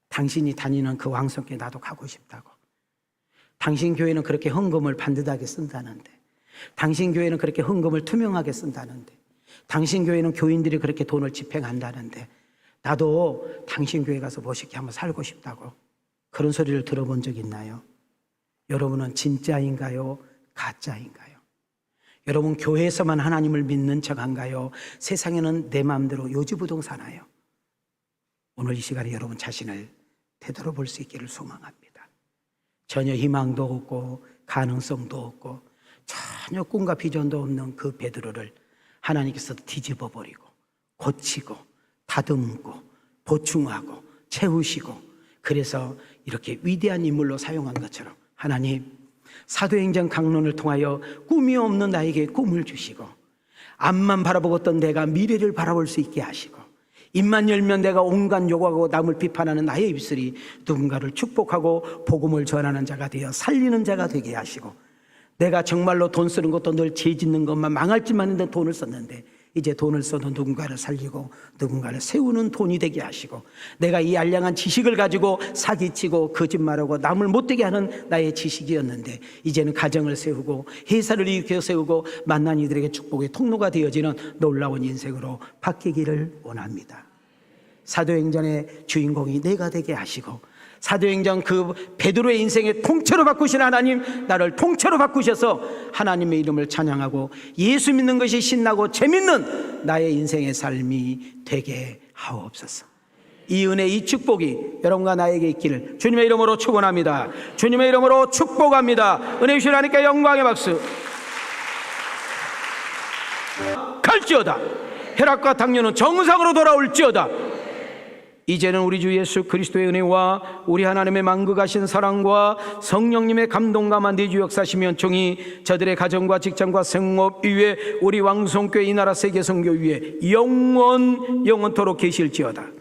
당신이 다니는 그 왕성교회 나도 가고 싶다고, 당신 교회는 그렇게 헌금을 반듯하게 쓴다는데, 당신 교회는 그렇게 헌금을 투명하게 쓴다는데, 당신 교회는 교인들이 그렇게 돈을 집행한다는데 나도 당신 교회 가서 멋있게 한번 살고 싶다고, 그런 소리를 들어본 적 있나요? 여러분은 진짜인가요? 가짜인가요? 여러분 교회에서만 하나님을 믿는 척한가요? 세상에는 내 마음대로 요지부동 사나요? 오늘 이 시간에 여러분 자신을 되돌아볼 수 있기를 소망합니다. 전혀 희망도 없고 가능성도 없고 전혀 꿈과 비전도 없는 그 베드로를 하나님께서 뒤집어버리고 고치고 다듬고 보충하고 채우시고, 그래서 이렇게 위대한 인물로 사용한 것처럼 하나님, 사도행전 강론을 통하여 꿈이 없는 나에게 꿈을 주시고, 앞만 바라보고 있던 내가 미래를 바라볼 수 있게 하시고, 입만 열면 내가 온갖 욕하고 남을 비판하는 나의 입술이 누군가를 축복하고 복음을 전하는 자가 되어 살리는 자가 되게 하시고, 내가 정말로 돈 쓰는 것도 늘 죄 짓는 것만 망할 짓만 했는데 돈을 썼는데 이제 돈을 써도 누군가를 살리고 누군가를 세우는 돈이 되게 하시고, 내가 이 알량한 지식을 가지고 사기치고 거짓말하고 남을 못되게 하는 나의 지식이었는데 이제는 가정을 세우고 회사를 일으켜 세우고 만난 이들에게 축복의 통로가 되어지는 놀라운 인생으로 바뀌기를 원합니다. 사도행전의 주인공이 내가 되게 하시고, 사도행전 그 베드로의 인생의 통째로 바꾸신 하나님, 나를 통째로 바꾸셔서 하나님의 이름을 찬양하고 예수 믿는 것이 신나고 재밌는 나의 인생의 삶이 되게 하옵소서. 이 은혜, 이 축복이 여러분과 나에게 있기를 주님의 이름으로 축원합니다. 주님의 이름으로 축복합니다. 은혜 주신 하나님께 영광의 박수. 갈지어다. 혈압과 당뇨는 정상으로 돌아올지어다. 이제는 우리 주 예수 그리스도의 은혜와 우리 하나님의 만극하신 사랑과 성령님의 감동과 만대주 역사심의 연총이 저들의 가정과 직장과 생업 위에 우리 왕성교회 이 나라 세계 선교 위에 영원토록 계실지어다.